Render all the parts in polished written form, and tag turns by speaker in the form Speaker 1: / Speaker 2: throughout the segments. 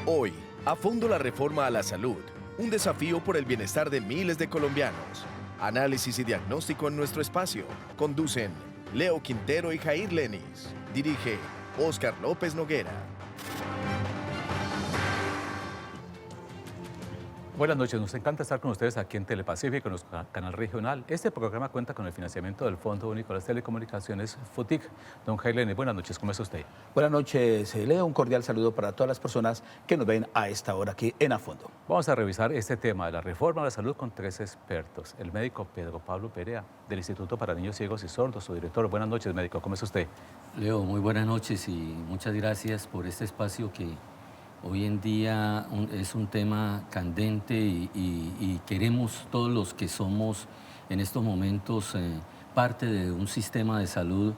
Speaker 1: Hoy, a fondo la reforma a la salud, un desafío por el bienestar de miles de colombianos. Análisis y diagnóstico en nuestro espacio. Conducen Leo Quintero y Jair Lenis. Dirige Óscar López Noguera.
Speaker 2: Buenas noches, nos encanta estar con ustedes aquí en Telepacífico, en nuestro canal regional. Este programa cuenta con el financiamiento del Fondo Único de las Telecomunicaciones, FUTIC. Don Jair Lenis, buenas noches, ¿cómo está usted?
Speaker 3: Buenas noches, Leo. Un cordial saludo para todas las personas que nos ven a esta hora aquí en A Fondo.
Speaker 2: Vamos a revisar este tema de la reforma a la salud con tres expertos. El médico Pedro Pablo Perea, del Instituto para Niños Ciegos y Sordos, su director. Buenas noches, médico, ¿cómo está usted?
Speaker 4: Leo, muy buenas noches y muchas gracias por este espacio que hoy en día es un tema candente y queremos todos los que somos en estos momentos parte de un sistema de salud,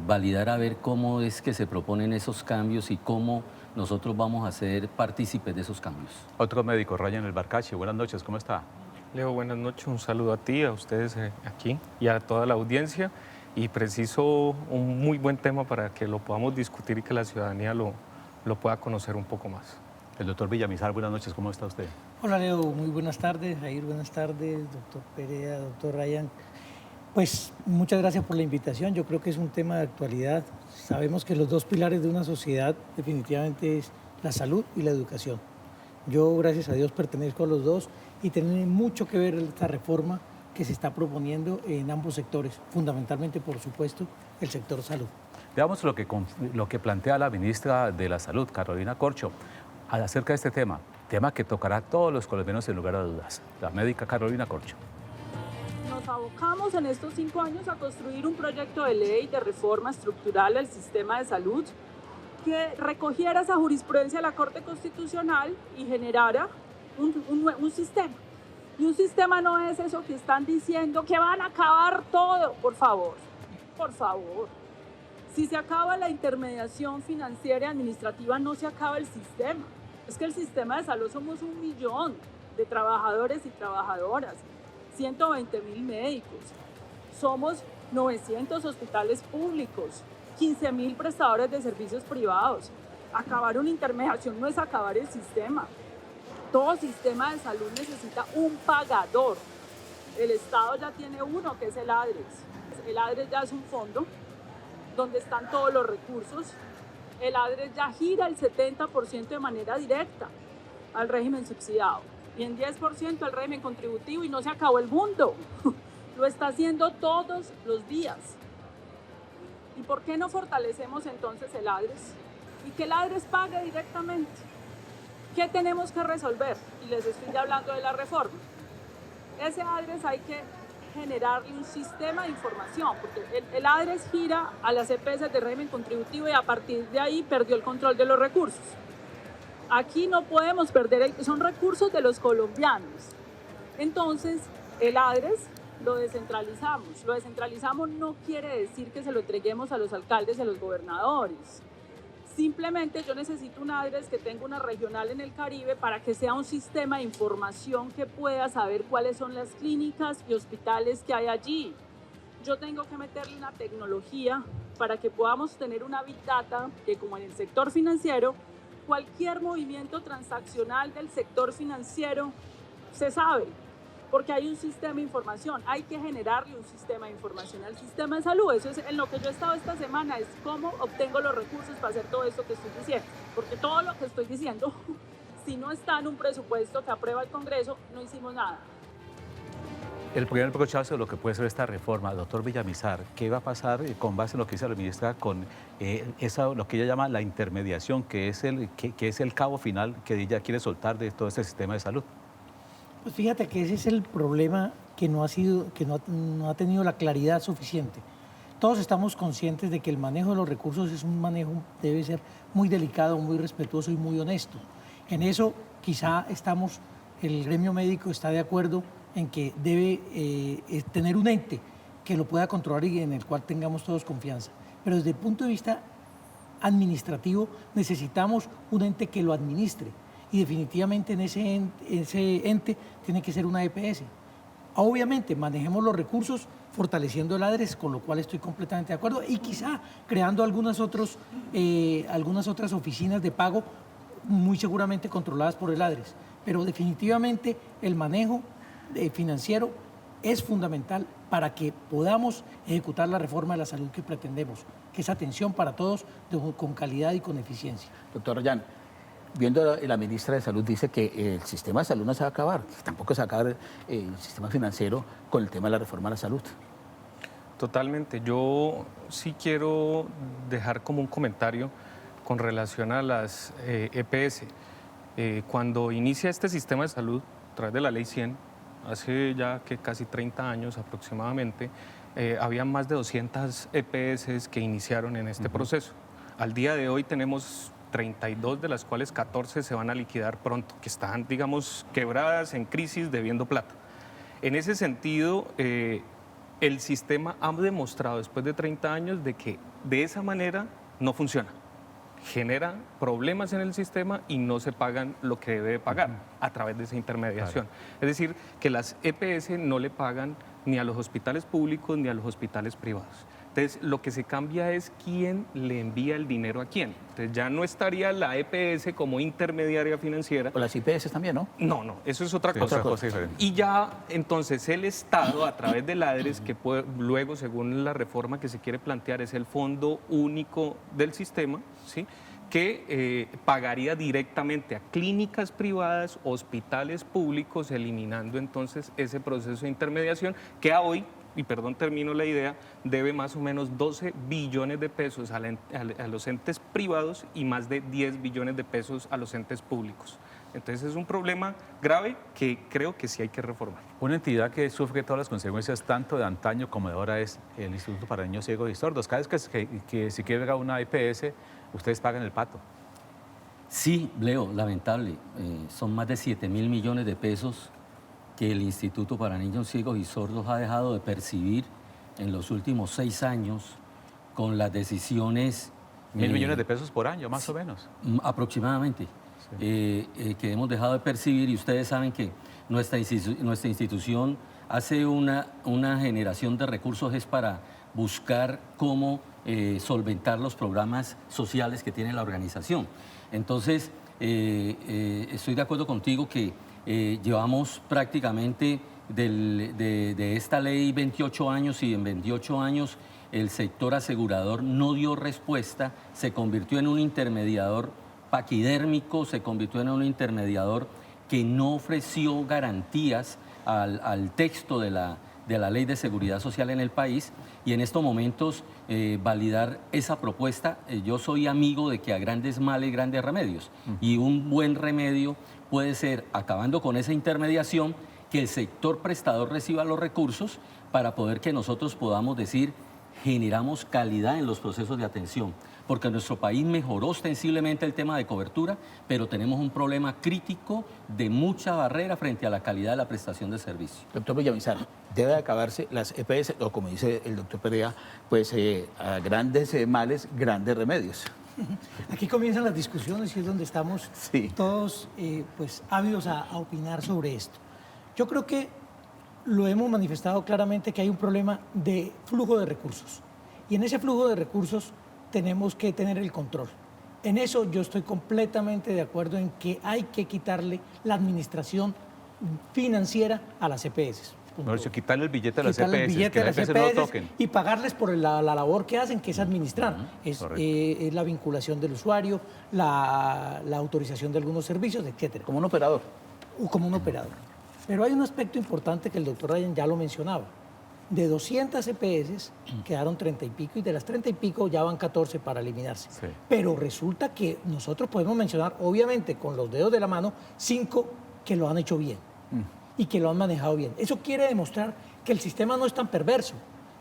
Speaker 4: validar a ver cómo es que se proponen esos cambios y cómo nosotros vamos a ser partícipes de esos cambios.
Speaker 2: Otro médico, Ryan El Barcachi, buenas noches, ¿cómo está?
Speaker 5: Leo, buenas noches, un saludo a ti, a ustedes aquí y a toda la audiencia. Y preciso un muy buen tema para que lo podamos discutir y que la ciudadanía lo pueda conocer un poco más.
Speaker 2: El doctor Villamizar, buenas noches, ¿cómo está usted?
Speaker 6: Hola Leo, muy buenas tardes, Jair, buenas tardes, doctor Perea, doctor Ryan. Pues muchas gracias por la invitación, yo creo que es un tema de actualidad. Sabemos que los dos pilares de una sociedad definitivamente es la salud y la educación. Yo, gracias a Dios, pertenezco a los dos y tiene mucho que ver esta reforma que se está proponiendo en ambos sectores, fundamentalmente, por supuesto, el sector salud.
Speaker 2: Veamos lo que plantea la ministra de la Salud, Carolina Corcho, acerca de este tema que tocará a todos los colombianos sin lugar a dudas. La médica Carolina Corcho.
Speaker 7: Nos abocamos en estos 5 años a construir un proyecto de ley de reforma estructural al sistema de salud que recogiera esa jurisprudencia de la Corte Constitucional y generara un sistema. Y un sistema no es eso que están diciendo que van a acabar todo, por favor, por favor. Si se acaba la intermediación financiera y administrativa, no se acaba el sistema. Es que el sistema de salud somos 1 millón de trabajadores y trabajadoras, 120.000 médicos, somos 900 hospitales públicos, 15.000 prestadores de servicios privados. Acabar una intermediación no es acabar el sistema. Todo sistema de salud necesita un pagador. El Estado ya tiene uno, que es el ADRES. El ADRES ya es un fondo donde están todos los recursos. El ADRES ya gira el 70% de manera directa al régimen subsidiado y en 10% al régimen contributivo, y no se acabó el mundo. Lo está haciendo todos los días. ¿Y por qué no fortalecemos entonces el ADRES? Y que el ADRES pague directamente. ¿Qué tenemos que resolver? Y les estoy hablando de la reforma. Ese ADRES hay que generarle un sistema de información, porque el ADRES gira a las EPS de régimen contributivo y a partir de ahí perdió el control de los recursos. Aquí no podemos perder, son recursos de los colombianos. Entonces, el ADRES lo descentralizamos. Lo descentralizamos no quiere decir que se lo entreguemos a los alcaldes y a los gobernadores. Simplemente yo necesito un ADRES que tenga una regional en el Caribe para que sea un sistema de información que pueda saber cuáles son las clínicas y hospitales que hay allí. Yo tengo que meterle una tecnología para que podamos tener una Big Data que, como en el sector financiero, cualquier movimiento transaccional del sector financiero se sabe, porque hay un sistema de información. Hay que generarle un sistema de información al sistema de salud. Eso es en lo que yo he estado esta semana, es cómo obtengo los recursos para hacer todo esto que estoy diciendo. Porque todo lo que estoy diciendo, si no está en un presupuesto que aprueba el Congreso, no hicimos nada.
Speaker 2: El primer brochazo de lo que puede ser esta reforma, doctor Villamizar, ¿qué va a pasar con base en lo que dice la ministra con lo que ella llama la intermediación, que es el cabo final que ella quiere soltar de todo este sistema de salud?
Speaker 6: Pues fíjate que ese es el problema que no ha tenido la claridad suficiente. Todos estamos conscientes de que el manejo de los recursos es un manejo, debe ser muy delicado, muy respetuoso y muy honesto. En eso quizá el gremio médico está de acuerdo en que debe tener un ente que lo pueda controlar y en el cual tengamos todos confianza. Pero desde el punto de vista administrativo necesitamos un ente que lo administre. Y definitivamente en ese ente tiene que ser una EPS. Obviamente manejemos los recursos fortaleciendo el ADRES, con lo cual estoy completamente de acuerdo, y quizá creando algunas otras oficinas de pago muy seguramente controladas por el ADRES, pero definitivamente el manejo financiero es fundamental para que podamos ejecutar la reforma de la salud que pretendemos, que es atención para todos con calidad y con eficiencia.
Speaker 3: Doctor Rollán, viendo la ministra de Salud dice que el sistema de salud no se va a acabar, que tampoco se va a acabar el sistema financiero con el tema de la reforma de la salud.
Speaker 5: Totalmente. Yo sí quiero dejar como un comentario con relación a las EPS. Cuando inicia este sistema de salud, a través de la Ley 100, hace ya que casi 30 años aproximadamente, había más de 200 EPS que iniciaron en este proceso. Al día de hoy tenemos 32, de las cuales 14 se van a liquidar pronto, que están, digamos, quebradas, en crisis, debiendo plata. En ese sentido, el sistema ha demostrado después de 30 años de que de esa manera no funciona. Genera problemas en el sistema y no se pagan lo que debe pagar a través de esa intermediación. Claro. Es decir, que las EPS no le pagan ni a los hospitales públicos ni a los hospitales privados. Entonces, lo que se cambia es quién le envía el dinero a quién. Entonces, ya no estaría la EPS como intermediaria financiera.
Speaker 3: O las IPS también, ¿no?
Speaker 5: No, eso es otra cosa. Y ya, entonces, el Estado, a través del ADRES, que puede, luego, según la reforma que se quiere plantear, es el Fondo Único del Sistema, ¿sí?, que pagaría directamente a clínicas privadas, hospitales públicos, eliminando entonces ese proceso de intermediación que a hoy, y perdón, termino la idea, debe más o menos 12 billones de pesos a los entes privados y más de 10 billones de pesos a los entes públicos. Entonces es un problema grave que creo que sí hay que reformar.
Speaker 2: Una entidad que sufre todas las consecuencias tanto de antaño como de ahora es el Instituto para Niños Ciegos y Sordos. Cada vez que si quiebra una IPS, ustedes pagan el pato.
Speaker 4: Sí, Leo, lamentable. Son más de 7.000 millones de pesos que el Instituto para Niños Ciegos y Sordos ha dejado de percibir en los últimos 6 años con las decisiones...
Speaker 2: 1.000 millones de pesos por año, más o menos.
Speaker 4: Aproximadamente. Sí. Que hemos dejado de percibir, y ustedes saben que nuestra institución hace una generación de recursos es para buscar cómo solventar los programas sociales que tiene la organización. Entonces, estoy de acuerdo contigo que llevamos prácticamente de esta ley 28 años y en 28 años el sector asegurador no dio respuesta, se convirtió en un intermediador paquidérmico, se convirtió en un intermediador que no ofreció garantías al texto de la Ley de Seguridad Social en el país, y en estos momentos validar esa propuesta. Yo soy amigo de que a grandes males, grandes remedios, y un buen remedio puede ser, acabando con esa intermediación, que el sector prestador reciba los recursos para poder que nosotros podamos decir, generamos calidad en los procesos de atención, porque nuestro país mejoró ostensiblemente el tema de cobertura, pero tenemos un problema crítico de mucha barrera frente a la calidad de la prestación de servicio.
Speaker 3: Doctor Villamizar, debe acabarse las EPS, o como dice el doctor Perea, pues a grandes males, grandes remedios.
Speaker 6: Aquí comienzan las discusiones y es donde estamos todos pues ávidos a opinar sobre esto. Yo creo que lo hemos manifestado claramente que hay un problema de flujo de recursos, y en ese flujo de recursos tenemos que tener el control. En eso yo estoy completamente de acuerdo en que hay que quitarle la administración financiera a las EPS.
Speaker 2: Mejor dicho, quitarle el billete a las EPS, que las EPS no lo toquen.
Speaker 6: Y pagarles por la labor que hacen, que es administrar. Es la vinculación del usuario, la autorización de algunos servicios, etcétera.
Speaker 3: Como un operador.
Speaker 6: O como un operador. Pero hay un aspecto importante que el doctor Ryan ya lo mencionaba. De 200 EPS quedaron 30 y pico, y de las 30 y pico ya van 14 para eliminarse. Sí. Pero resulta que nosotros podemos mencionar, obviamente, con los dedos de la mano, 5 que lo han hecho bien y que lo han manejado bien. Eso quiere demostrar que el sistema no es tan perverso.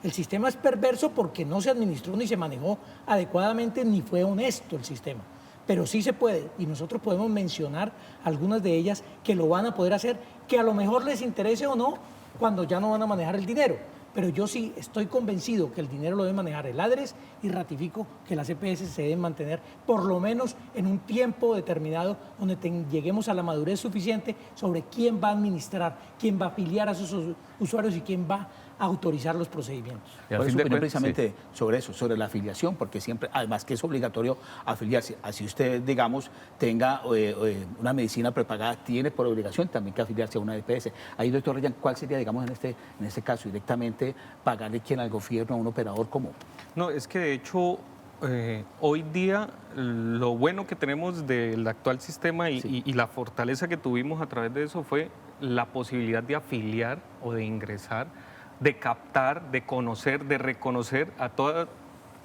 Speaker 6: El sistema es perverso porque no se administró ni se manejó adecuadamente, ni fue honesto el sistema. Pero sí se puede, y nosotros podemos mencionar algunas de ellas que lo van a poder hacer, que a lo mejor les interese o no, cuando ya no van a manejar el dinero. Pero yo sí estoy convencido que el dinero lo debe manejar el ADRES, y ratifico que las EPS se deben mantener por lo menos en un tiempo determinado donde lleguemos a la madurez suficiente sobre quién va a administrar, quién va a afiliar a sus usuarios y quién va autorizar los procedimientos.
Speaker 2: Y al
Speaker 3: Por
Speaker 2: fin
Speaker 3: eso
Speaker 2: de
Speaker 3: opinión
Speaker 2: cuentas,
Speaker 3: precisamente sobre eso, sobre la afiliación, porque siempre, además que es obligatorio afiliarse. Así usted, digamos, tenga una medicina prepagada, tiene por obligación también que afiliarse a una EPS. Ahí, doctor Ryan, ¿cuál sería, digamos, en este caso, directamente pagarle quién al gobierno, a un operador como?
Speaker 5: No, es que de hecho hoy día lo bueno que tenemos del actual sistema y la fortaleza que tuvimos a través de eso fue la posibilidad de afiliar o de ingresar, de captar, de conocer, de reconocer a toda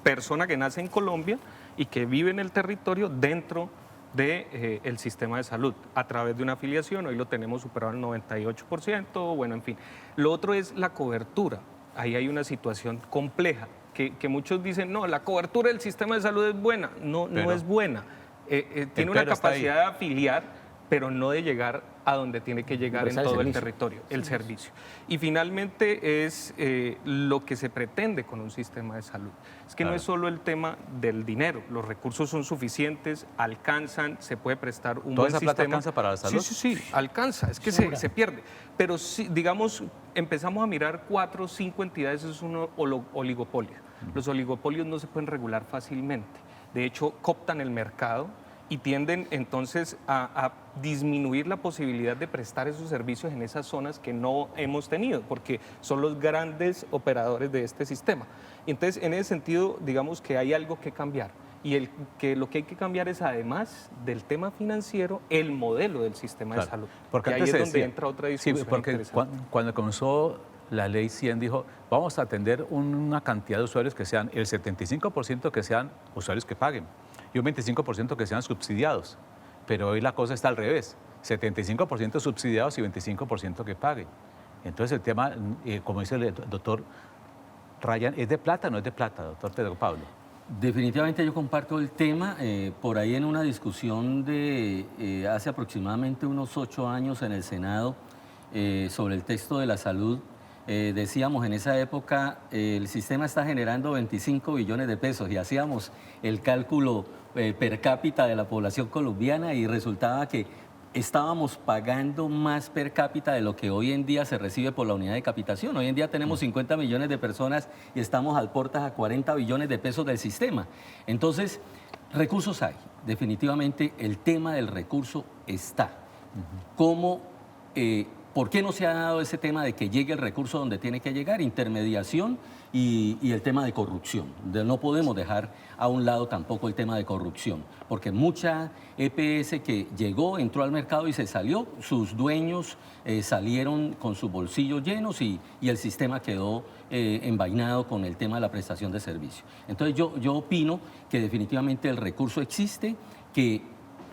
Speaker 5: persona que nace en Colombia y que vive en el territorio dentro del sistema de salud a través de una afiliación. Hoy lo tenemos superado al 98%, bueno, en fin. Lo otro es la cobertura. Ahí hay una situación compleja, que muchos dicen, no, la cobertura del sistema de salud es buena. No, no es buena. Tiene una capacidad de afiliar, pero no de llegar a donde tiene que llegar en todo el territorio, el servicio. Y finalmente es lo que se pretende con un sistema de salud. Es que no es solo el tema del dinero, los recursos son suficientes, alcanzan, se puede prestar un buen sistema. ¿Toda esa plata
Speaker 2: alcanza para la salud?
Speaker 5: Sí, alcanza, es que se pierde. Pero si, digamos, empezamos a mirar 4 o 5 entidades, eso es un oligopolio. Los oligopolios no se pueden regular fácilmente. De hecho, cooptan el mercado y tienden entonces a disminuir la posibilidad de prestar esos servicios en esas zonas que no hemos tenido, porque son los grandes operadores de este sistema. Entonces, en ese sentido, digamos que hay algo que cambiar. Y lo que hay que cambiar es, además del tema financiero, el modelo del sistema de salud.
Speaker 2: Porque
Speaker 5: ahí es donde entra otra discusión.
Speaker 2: Sí, porque cuando comenzó la ley 100 dijo, vamos a atender una cantidad de usuarios que sean, el 75% que sean usuarios que paguen y un 25% que sean subsidiados. Pero hoy la cosa está al revés, 75% subsidiados y 25% que paguen. Entonces el tema, como dice el doctor Ryan, ¿es de plata o no es de plata, doctor Pedro Pablo?
Speaker 4: Definitivamente yo comparto el tema. Por ahí en una discusión de hace aproximadamente unos 8 años en el Senado sobre el texto de la salud, decíamos en esa época el sistema está generando 25 billones de pesos y hacíamos el cálculo per cápita de la población colombiana y resultaba que estábamos pagando más per cápita de lo que hoy en día se recibe por la unidad de capitación. Hoy en día tenemos 50 millones de personas y estamos al portas a 40 billones de pesos del sistema. Entonces, recursos hay. Definitivamente el tema del recurso está. ¿Por qué no se ha dado ese tema de que llegue el recurso donde tiene que llegar? Intermediación y el tema de corrupción. No podemos dejar a un lado tampoco el tema de corrupción, porque mucha EPS que llegó, entró al mercado y se salió, sus dueños salieron con sus bolsillos llenos y el sistema quedó envainado con el tema de la prestación de servicio. Entonces yo opino que definitivamente el recurso existe, que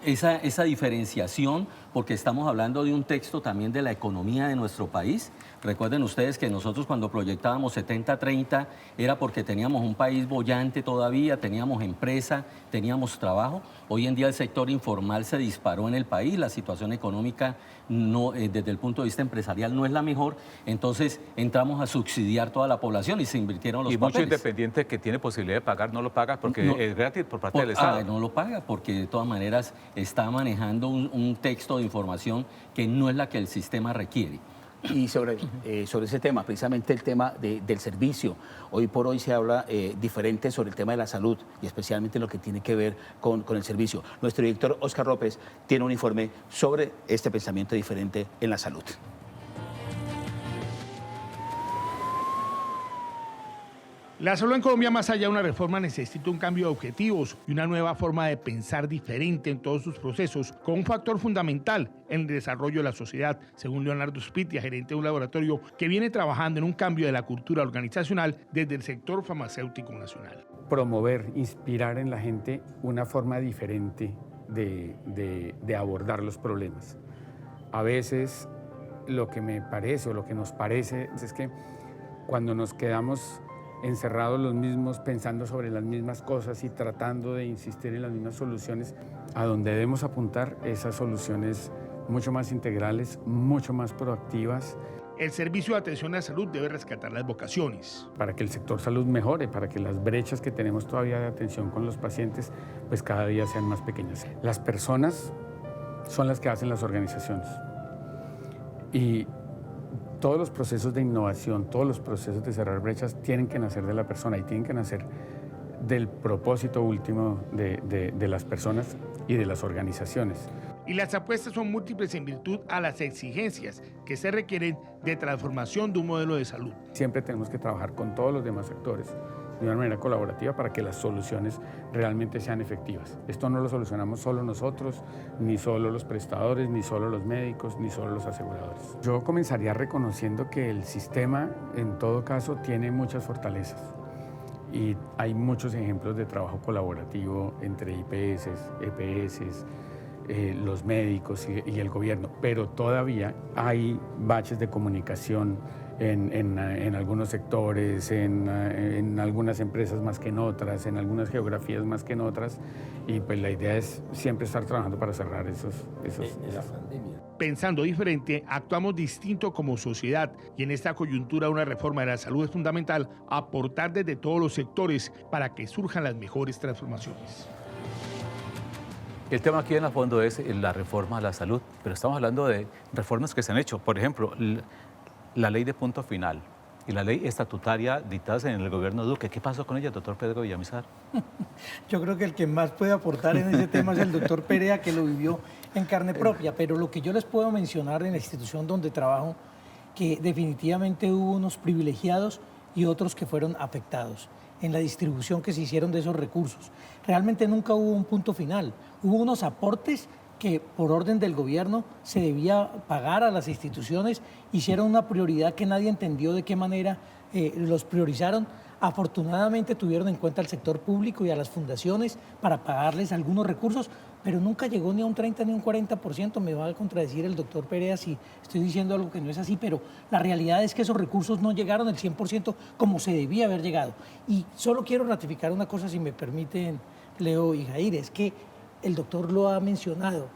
Speaker 4: esa diferenciación, porque estamos hablando de un texto también de la economía de nuestro país. Recuerden ustedes que nosotros cuando proyectábamos 70-30 era porque teníamos un país boyante todavía, teníamos empresa, teníamos trabajo. Hoy en día el sector informal se disparó en el país, la situación económica desde el punto de vista empresarial no es la mejor, entonces entramos a subsidiar toda la población y se invirtieron los papeles.
Speaker 2: Y mucho independiente que tiene posibilidad de pagar no lo paga porque es gratis por parte del Estado.
Speaker 4: No lo paga porque de todas maneras está manejando un texto de información que no es la que el sistema requiere.
Speaker 3: Y sobre ese tema, precisamente el tema del servicio, hoy por hoy se habla diferente sobre el tema de la salud y especialmente lo que tiene que ver con el servicio. Nuestro director Oscar López tiene un informe sobre este pensamiento diferente en la salud.
Speaker 8: La salud en Colombia, más allá de una reforma, necesita un cambio de objetivos y una nueva forma de pensar diferente en todos sus procesos, con un factor fundamental en el desarrollo de la sociedad, según Leonardo Spitia, gerente de un laboratorio que viene trabajando en un cambio de la cultura organizacional desde el sector farmacéutico nacional.
Speaker 9: Promover, inspirar en la gente una forma diferente de abordar los problemas. A veces lo que me parece o lo que nos parece es que cuando nos quedamos encerrados los mismos, pensando sobre las mismas cosas y tratando de insistir en las mismas soluciones, a donde debemos apuntar esas soluciones mucho más integrales, mucho más proactivas.
Speaker 8: El servicio de atención a la salud debe rescatar las vocaciones.
Speaker 9: Para que el sector salud mejore, para que las brechas que tenemos todavía de atención con los pacientes, pues cada día sean más pequeñas. Las personas son las que hacen las organizaciones. Y todos los procesos de innovación, todos los procesos de cerrar brechas tienen que nacer de la persona y tienen que nacer del propósito último de las personas y de las organizaciones.
Speaker 8: Y las apuestas son múltiples en virtud a las exigencias que se requieren de transformación de un modelo de salud.
Speaker 9: Siempre tenemos que trabajar con todos los demás actores de una manera colaborativa para que las soluciones realmente sean efectivas. Esto no lo solucionamos solo nosotros, ni solo los prestadores, ni solo los médicos, ni solo los aseguradores. Yo comenzaría reconociendo que el sistema, en todo caso, tiene muchas fortalezas. Y hay muchos ejemplos de trabajo colaborativo entre IPS, EPS, los médicos y el gobierno, pero todavía hay baches de comunicación en algunos sectores, en algunas empresas más que en otras, en algunas geografías más que en otras, y pues la idea es siempre estar trabajando para cerrar esos.
Speaker 8: Pensando diferente, actuamos distinto como sociedad, y en esta coyuntura una reforma de la salud es fundamental aportar desde todos los sectores para que surjan las mejores transformaciones.
Speaker 2: El tema aquí en el fondo es la reforma a la salud, pero estamos hablando de reformas que se han hecho. Por ejemplo, la ley de punto final y la ley estatutaria dictadas en el gobierno Duque. ¿Qué pasó con ella, doctor Pedro Villamizar?
Speaker 6: Yo creo que el que más puede aportar en ese tema es el doctor Perea, que lo vivió en carne propia. Pero lo que yo les puedo mencionar en la institución donde trabajo, que definitivamente hubo unos privilegiados y otros que fueron afectados en la distribución que se hicieron de esos recursos. Realmente nunca hubo un punto final. Hubo unos aportes que por orden del gobierno se debía pagar a las instituciones, hicieron una prioridad que nadie entendió de qué manera los priorizaron. Afortunadamente tuvieron en cuenta al sector público y a las fundaciones para pagarles algunos recursos, pero nunca llegó ni a un 30 ni a un 40%. Me va a contradecir el doctor Perea si estoy diciendo algo que no es así, pero la realidad es que esos recursos no llegaron al 100% como se debía haber llegado. Y solo quiero ratificar una cosa, si me permiten, Leo y Jair, es que el doctor lo ha mencionado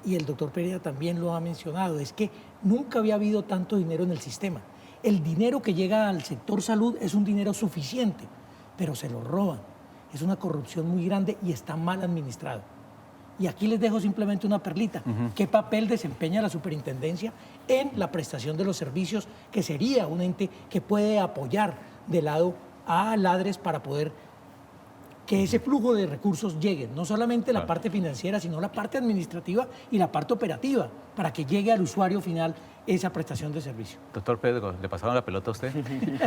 Speaker 6: y el doctor Perea también lo ha mencionado, es que nunca había habido tanto dinero en el sistema. El dinero que llega al sector salud es un dinero suficiente, pero se lo roban. Es una corrupción muy grande y está mal administrado. Y aquí les dejo simplemente una perlita. ¿Qué papel desempeña la superintendencia en la prestación de los servicios, que sería un ente que puede apoyar de lado a Ladres para poder que ese flujo de recursos llegue, no solamente la parte financiera, sino la parte administrativa y la parte operativa, para que llegue al usuario final esa prestación de servicio?
Speaker 2: Doctor Pedro, ¿le pasaron la pelota a usted?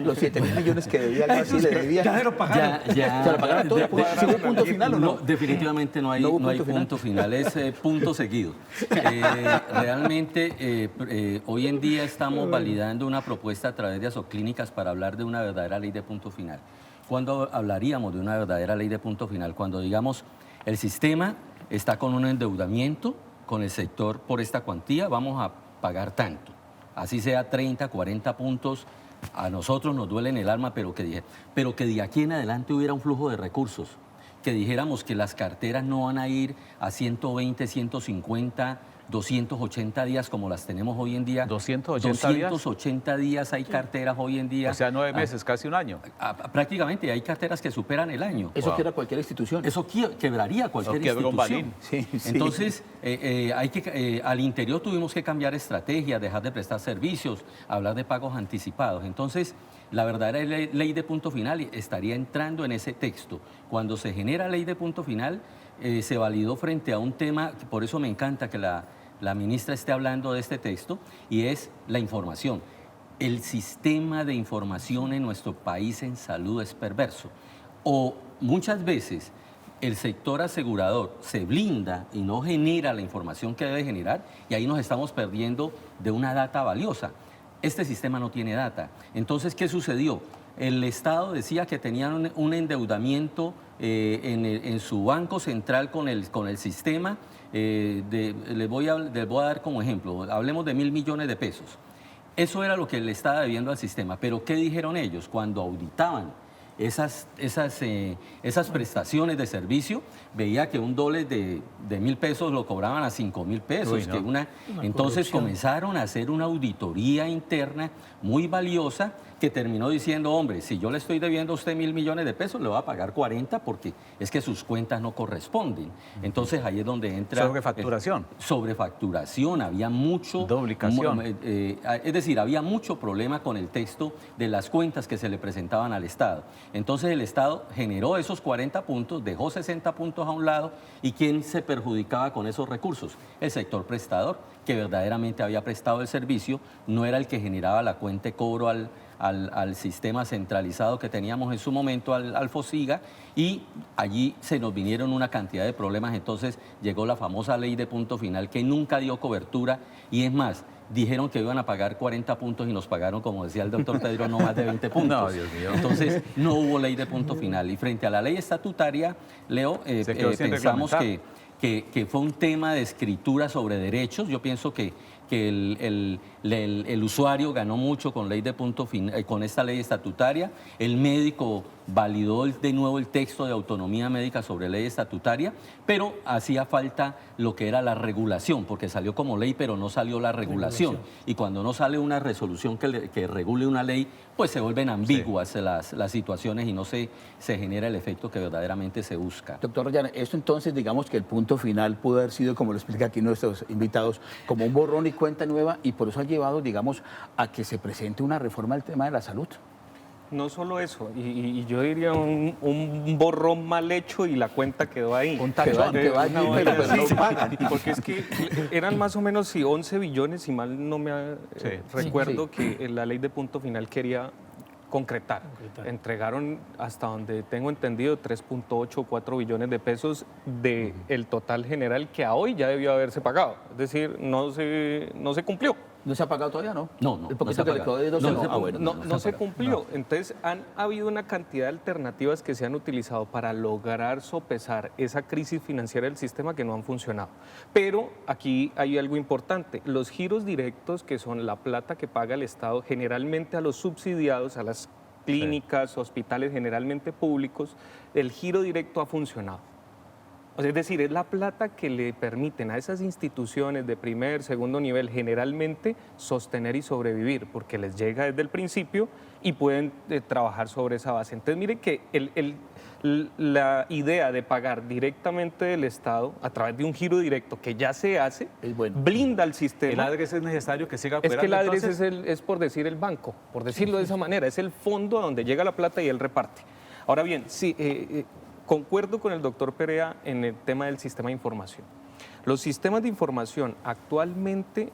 Speaker 3: Los 7.000 millones que debía, algo así le debía.
Speaker 6: Ya se lo pagaron.
Speaker 3: ¿Se lo pagaron todo? ¿Sí hubo punto final o no?
Speaker 4: Definitivamente no hay punto final, es punto seguido. Realmente, hoy en día estamos validando una propuesta a través de Asoclínicas para hablar de una verdadera ley de punto final. ¿Cuándo hablaríamos de una verdadera ley de punto final? Cuando digamos, el sistema está con un endeudamiento con el sector por esta cuantía, vamos a pagar tanto. Así sea 30, 40 puntos, a nosotros nos duele en el alma, pero que de aquí en adelante hubiera un flujo de recursos, que dijéramos que las carteras no van a ir a 120, 150, 280 días como las tenemos hoy en día. 280 días hay carteras hoy en día.
Speaker 2: O sea, 9 meses, casi un año.
Speaker 4: Prácticamente hay carteras que superan el año.
Speaker 3: Eso quiebra cualquier institución.
Speaker 4: Eso quebraría cualquier institución.
Speaker 3: Sí.
Speaker 4: Entonces, al interior tuvimos que cambiar estrategia, dejar de prestar servicios, hablar de pagos anticipados. Entonces, la verdadera ley de punto final estaría entrando en ese texto. Cuando se genera ley de punto final, se validó frente a un tema, por eso me encanta que la ministra esté hablando de este texto, y es la información. El sistema de información en nuestro país en salud es perverso. O muchas veces el sector asegurador se blinda y no genera la información que debe generar, y ahí nos estamos perdiendo de una data valiosa. Este sistema no tiene data. Entonces, ¿qué sucedió? El Estado decía que tenían un endeudamiento en su banco central con el sistema. Les voy a dar como ejemplo, hablemos de 1.000 millones de pesos. Eso era lo que le estaba debiendo al sistema. Pero ¿qué dijeron ellos cuando auditaban esas prestaciones de servicio, veía que un dólar de 1.000 pesos lo cobraban a 5.000 pesos.
Speaker 2: Uy, no.
Speaker 4: Entonces comenzaron a hacer una auditoría interna muy valiosa que terminó diciendo, hombre, si yo le estoy debiendo a usted 1.000 millones de pesos, le voy a pagar 40 porque es que sus cuentas no corresponden. Entonces ahí es donde entra...
Speaker 2: Sobrefacturación.
Speaker 4: Sobrefacturación, había mucho...
Speaker 2: Duplicación.
Speaker 4: Es decir, había mucho problema con el texto de las cuentas que se le presentaban al Estado. Entonces el Estado generó esos 40 puntos, dejó 60 puntos a un lado, ¿y quién se perjudicaba con esos recursos? El sector prestador, que verdaderamente había prestado el servicio, no era el que generaba la cuenta de cobro al sistema centralizado que teníamos en su momento, al FOSIGA, y allí se nos vinieron una cantidad de problemas. Entonces llegó la famosa ley de punto final que nunca dio cobertura, y es más, dijeron que iban a pagar 40 puntos y nos pagaron, como decía el doctor Pedro, no más de 20 puntos.
Speaker 2: No, Dios mío.
Speaker 4: Entonces no hubo ley de punto final. Y frente a la ley estatutaria, Leo, pensamos que fue un tema de escritura sobre derechos. Yo pienso que el usuario ganó mucho con con esta ley estatutaria. El médico validó de nuevo el texto de autonomía médica sobre ley estatutaria, pero hacía falta lo que era la regulación, porque salió como ley, pero no salió la regulación. Y cuando no sale una resolución que regule una ley, pues se vuelven ambiguas las situaciones y no se genera el efecto que verdaderamente se busca.
Speaker 3: Doctor Rayana, esto entonces, digamos que el punto final pudo haber sido, como lo explica aquí nuestros invitados, como un borrón y cuenta nueva, y por eso ha llevado, digamos, a que se presente una reforma del tema de la salud.
Speaker 5: No solo eso, y yo diría un borrón mal hecho y la cuenta quedó ahí.
Speaker 3: Un tachón que va allí, pero no pagan.
Speaker 5: Porque es que eran más o menos 11 billones, si mal no me recuerdo, que la ley de punto final quería concretar. Entregaron, hasta donde tengo entendido, 3.8 o 4 billones de pesos del total general que a hoy ya debió haberse pagado. Es decir, no se cumplió.
Speaker 3: ¿No se ha pagado todavía, no?
Speaker 4: No.
Speaker 3: El poquito que le quedó de 12
Speaker 5: no se cumplió. Entonces, han habido una cantidad de alternativas que se han utilizado para lograr sopesar esa crisis financiera del sistema que no han funcionado. Pero aquí hay algo importante. Los giros directos, que son la plata que paga el Estado generalmente a los subsidiados, a las clínicas, hospitales generalmente públicos, el giro directo ha funcionado. Es decir, es la plata que le permiten a esas instituciones de primer, segundo nivel generalmente sostener y sobrevivir, porque les llega desde el principio y pueden trabajar sobre esa base. Entonces, mire que la idea de pagar directamente del Estado a través de un giro directo que ya se hace, blinda el sistema.
Speaker 2: ¿El ADRES es necesario que siga operando?
Speaker 5: Es que el ADRES es por decir el banco, por decirlo de esa manera, es el fondo a donde llega la plata y él reparte. Ahora bien, sí, concuerdo con el doctor Perea en el tema del sistema de información. Los sistemas de información actualmente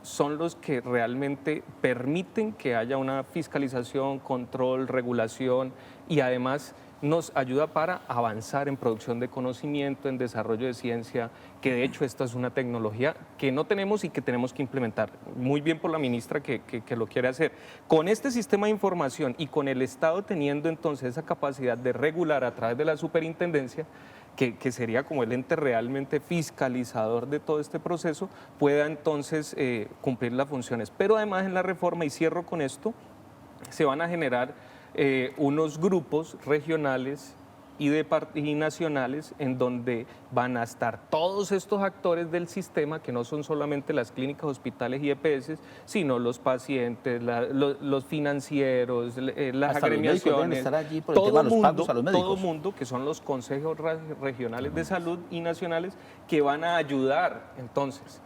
Speaker 5: son los que realmente permiten que haya una fiscalización, control, regulación y además nos ayuda para avanzar en producción de conocimiento, en desarrollo de ciencia, que de hecho esta es una tecnología que no tenemos y que tenemos que implementar. Muy bien por la ministra que lo quiere hacer. Con este sistema de información y con el Estado teniendo entonces esa capacidad de regular a través de la superintendencia, que sería como el ente realmente fiscalizador de todo este proceso, pueda entonces cumplir las funciones. Pero además en la reforma, y cierro con esto, se van a generar unos grupos regionales y nacionales en donde van a estar todos estos actores del sistema, que no son solamente las clínicas, hospitales y EPS, sino los pacientes, los financieros, las agremiaciones, todo mundo, que son los consejos regionales de salud y nacionales, que van a ayudar entonces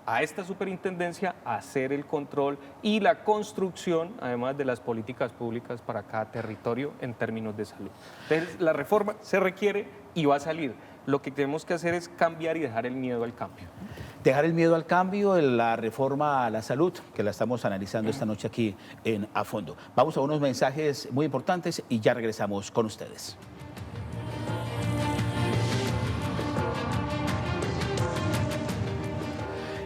Speaker 5: a esta superintendencia a hacer el control y la construcción, además de las políticas públicas para cada territorio en términos de salud. Entonces, la reforma se requiere y va a salir. Lo que tenemos que hacer es cambiar y dejar el miedo al cambio.
Speaker 3: Dejar el miedo al cambio, la reforma a la salud, que la estamos analizando esta noche aquí en A Fondo. Vamos a unos mensajes muy importantes y ya regresamos con ustedes.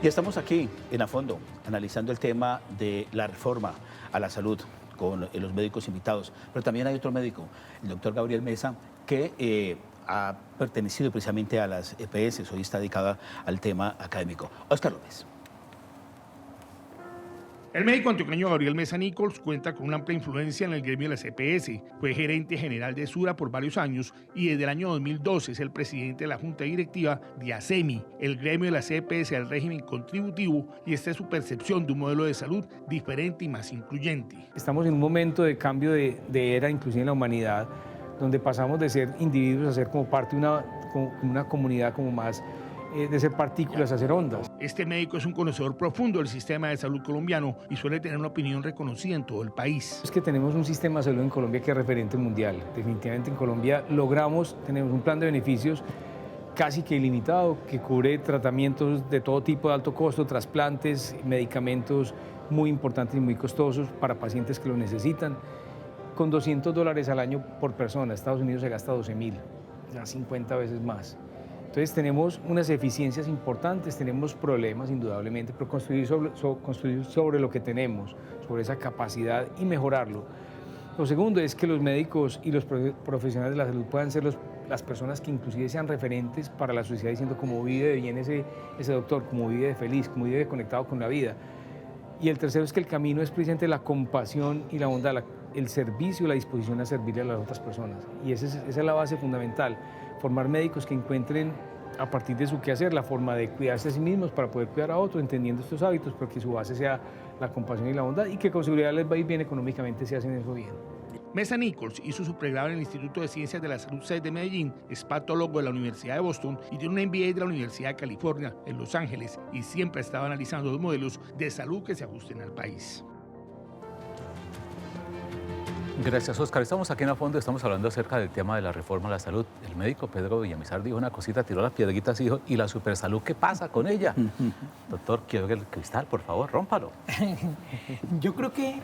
Speaker 3: Y estamos aquí en A Fondo, analizando el tema de la reforma a la salud con los médicos invitados. Pero también hay otro médico, el doctor Gabriel Mesa, que ha pertenecido precisamente a las EPS, hoy está dedicada al tema académico. Óscar López.
Speaker 8: El médico antioqueño Gabriel Mesa Nichols cuenta con una amplia influencia en el gremio de la EPS. Fue gerente general de Sura por varios años y desde el año 2012 es el presidente de la Junta Directiva de ASEMI, el gremio de la EPS al régimen contributivo, y esta es su percepción de un modelo de salud diferente y más incluyente.
Speaker 9: Estamos en un momento de cambio de era, inclusive en la humanidad, donde pasamos de ser individuos a ser como parte de una comunidad como más de ser partículas a ser ondas.
Speaker 8: Este médico es un conocedor profundo del sistema de salud colombiano y suele tener una opinión reconocida en todo el país.
Speaker 9: Es que tenemos un sistema de salud en Colombia que es referente mundial. Definitivamente en Colombia tenemos un plan de beneficios casi que ilimitado que cubre tratamientos de todo tipo de alto costo, trasplantes, medicamentos muy importantes y muy costosos para pacientes que lo necesitan, con $200 al año por persona. Estados Unidos se gasta 12.000, ya 50 veces más. Entonces tenemos unas eficiencias importantes, tenemos problemas indudablemente, pero construir sobre lo que tenemos, sobre esa capacidad y mejorarlo. Lo segundo es que los médicos y los profesionales de la salud puedan ser las personas que inclusive sean referentes para la sociedad, diciendo cómo vive de bien ese doctor, cómo vive de feliz, cómo vive conectado con la vida. Y el tercero es que el camino es precisamente la compasión y la bondad, el servicio, la disposición a servirle a las otras personas. Y esa es la base fundamental. Formar médicos que encuentren a partir de su quehacer la forma de cuidarse a sí mismos para poder cuidar a otros, entendiendo estos hábitos, pero que su base sea la compasión y la bondad, y que con seguridad les va a ir bien económicamente si hacen eso bien.
Speaker 8: Mesa Nichols hizo su pregrado en el Instituto de Ciencias de la Salud 6 de Medellín, es patólogo de la Universidad de Boston y tiene un MBA de la Universidad de California en Los Ángeles, y siempre ha estado analizando los modelos de salud que se ajusten al país.
Speaker 2: Gracias, Oscar. Estamos aquí en el fondo, estamos hablando acerca del tema de la reforma a la salud. El médico Pedro Villamizar dijo una cosita, tiró las piedritas y dijo, ¿y la supersalud qué pasa con ella? Doctor, quiero el cristal, por favor, rómpalo.
Speaker 6: Yo creo que,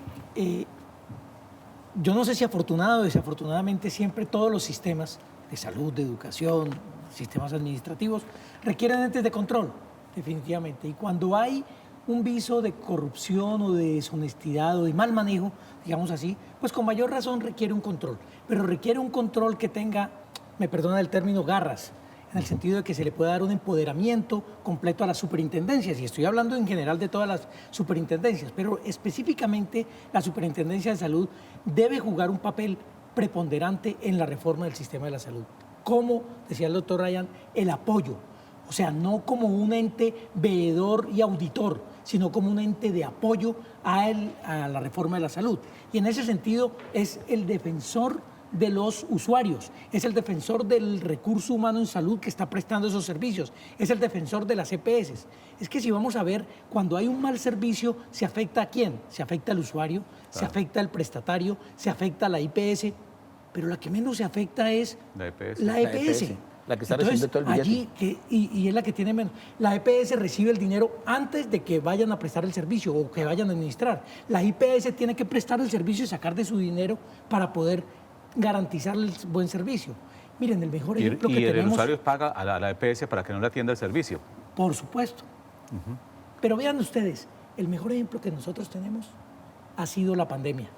Speaker 6: yo no sé si afortunado o desafortunadamente, siempre todos los sistemas de salud, de educación, sistemas administrativos, requieren entes de control, definitivamente. Y cuando hay un viso de corrupción o de deshonestidad o de mal manejo, digamos así, pues con mayor razón requiere un control. Pero requiere un control que tenga, me perdona el término, garras, en el sentido de que se le pueda dar un empoderamiento completo a las superintendencias. Y estoy hablando en general de todas las superintendencias, pero específicamente la Superintendencia de Salud debe jugar un papel preponderante en la reforma del sistema de la salud. Como decía el doctor Ryan, el apoyo. O sea, no como un ente veedor y auditor, sino como un ente de apoyo a la reforma de la salud. Y en ese sentido es el defensor de los usuarios, es el defensor del recurso humano en salud que está prestando esos servicios, es el defensor de las EPS. Es que si vamos a ver, cuando hay un mal servicio, ¿se afecta a quién? Se afecta al usuario, claro, se afecta al prestatario, se afecta a la IPS, pero la que menos se afecta es la EPS.
Speaker 3: La que está recibiendo todo el billete.
Speaker 6: Allí, y es la que tiene menos. La EPS recibe el dinero antes de que vayan a prestar el servicio o que vayan a administrar. La IPS tiene que prestar el servicio y sacar de su dinero para poder garantizar el buen servicio. Miren, el mejor ejemplo que tenemos...
Speaker 2: ¿Y el usuario paga a la EPS para que no le atienda el servicio?
Speaker 6: Por supuesto. Pero vean ustedes, el mejor ejemplo que nosotros tenemos ha sido la pandemia,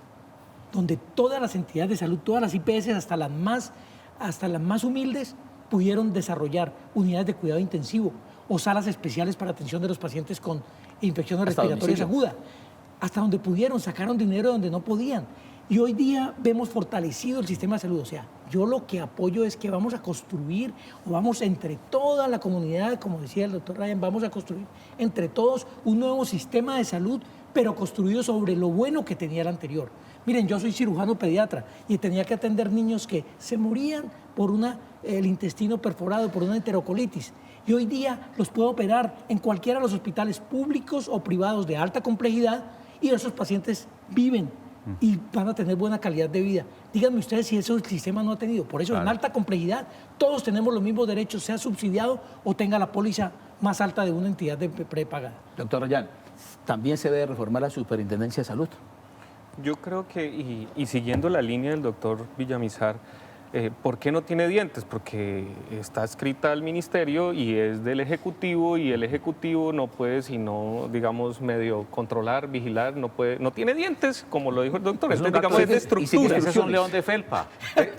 Speaker 6: donde todas las entidades de salud, todas las IPS, hasta las más humildes, pudieron desarrollar unidades de cuidado intensivo o salas especiales para atención de los pacientes con infecciones respiratorias agudas. Hasta donde pudieron, sacaron dinero de donde no podían. Y hoy día vemos fortalecido el sistema de salud. O sea, yo lo que apoyo es que vamos a construir, o vamos entre toda la comunidad, como decía el doctor Ryan, vamos a construir entre todos un nuevo sistema de salud, pero construido sobre lo bueno que tenía el anterior. Miren, yo soy cirujano pediatra y tenía que atender niños que se morían por el intestino perforado, por una enterocolitis. Y hoy día los puedo operar en cualquiera de los hospitales públicos o privados de alta complejidad, y esos pacientes viven y van a tener buena calidad de vida. Díganme ustedes si eso el sistema no ha tenido. Por eso, claro, en alta complejidad todos tenemos los mismos derechos, sea subsidiado o tenga la póliza más alta de una entidad de prepagada.
Speaker 3: Doctor Ryan, ¿también se debe reformar la Superintendencia de Salud?
Speaker 5: Yo creo que, y siguiendo la línea del doctor Villamizar, ¿por qué no tiene dientes? Porque está adscrita al ministerio y es del Ejecutivo, y el Ejecutivo no puede sino, digamos, medio controlar, vigilar, no tiene dientes, como lo dijo el doctor. Entonces, digamos, es de estructura.
Speaker 2: Ese es un león de felpa.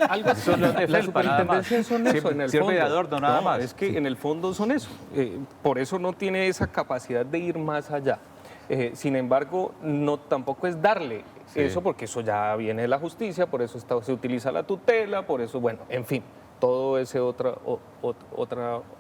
Speaker 2: Algo así. Son león de felpa, nada más.
Speaker 5: Son eso, en el fondo.
Speaker 2: De adorno, nada más.
Speaker 5: Es que en el fondo son eso. Por eso no tiene esa capacidad de ir más allá. Sin embargo, no tampoco es darle eso, porque eso ya viene de la justicia, por eso se utiliza la tutela, por eso, bueno, en fin, todo ese otra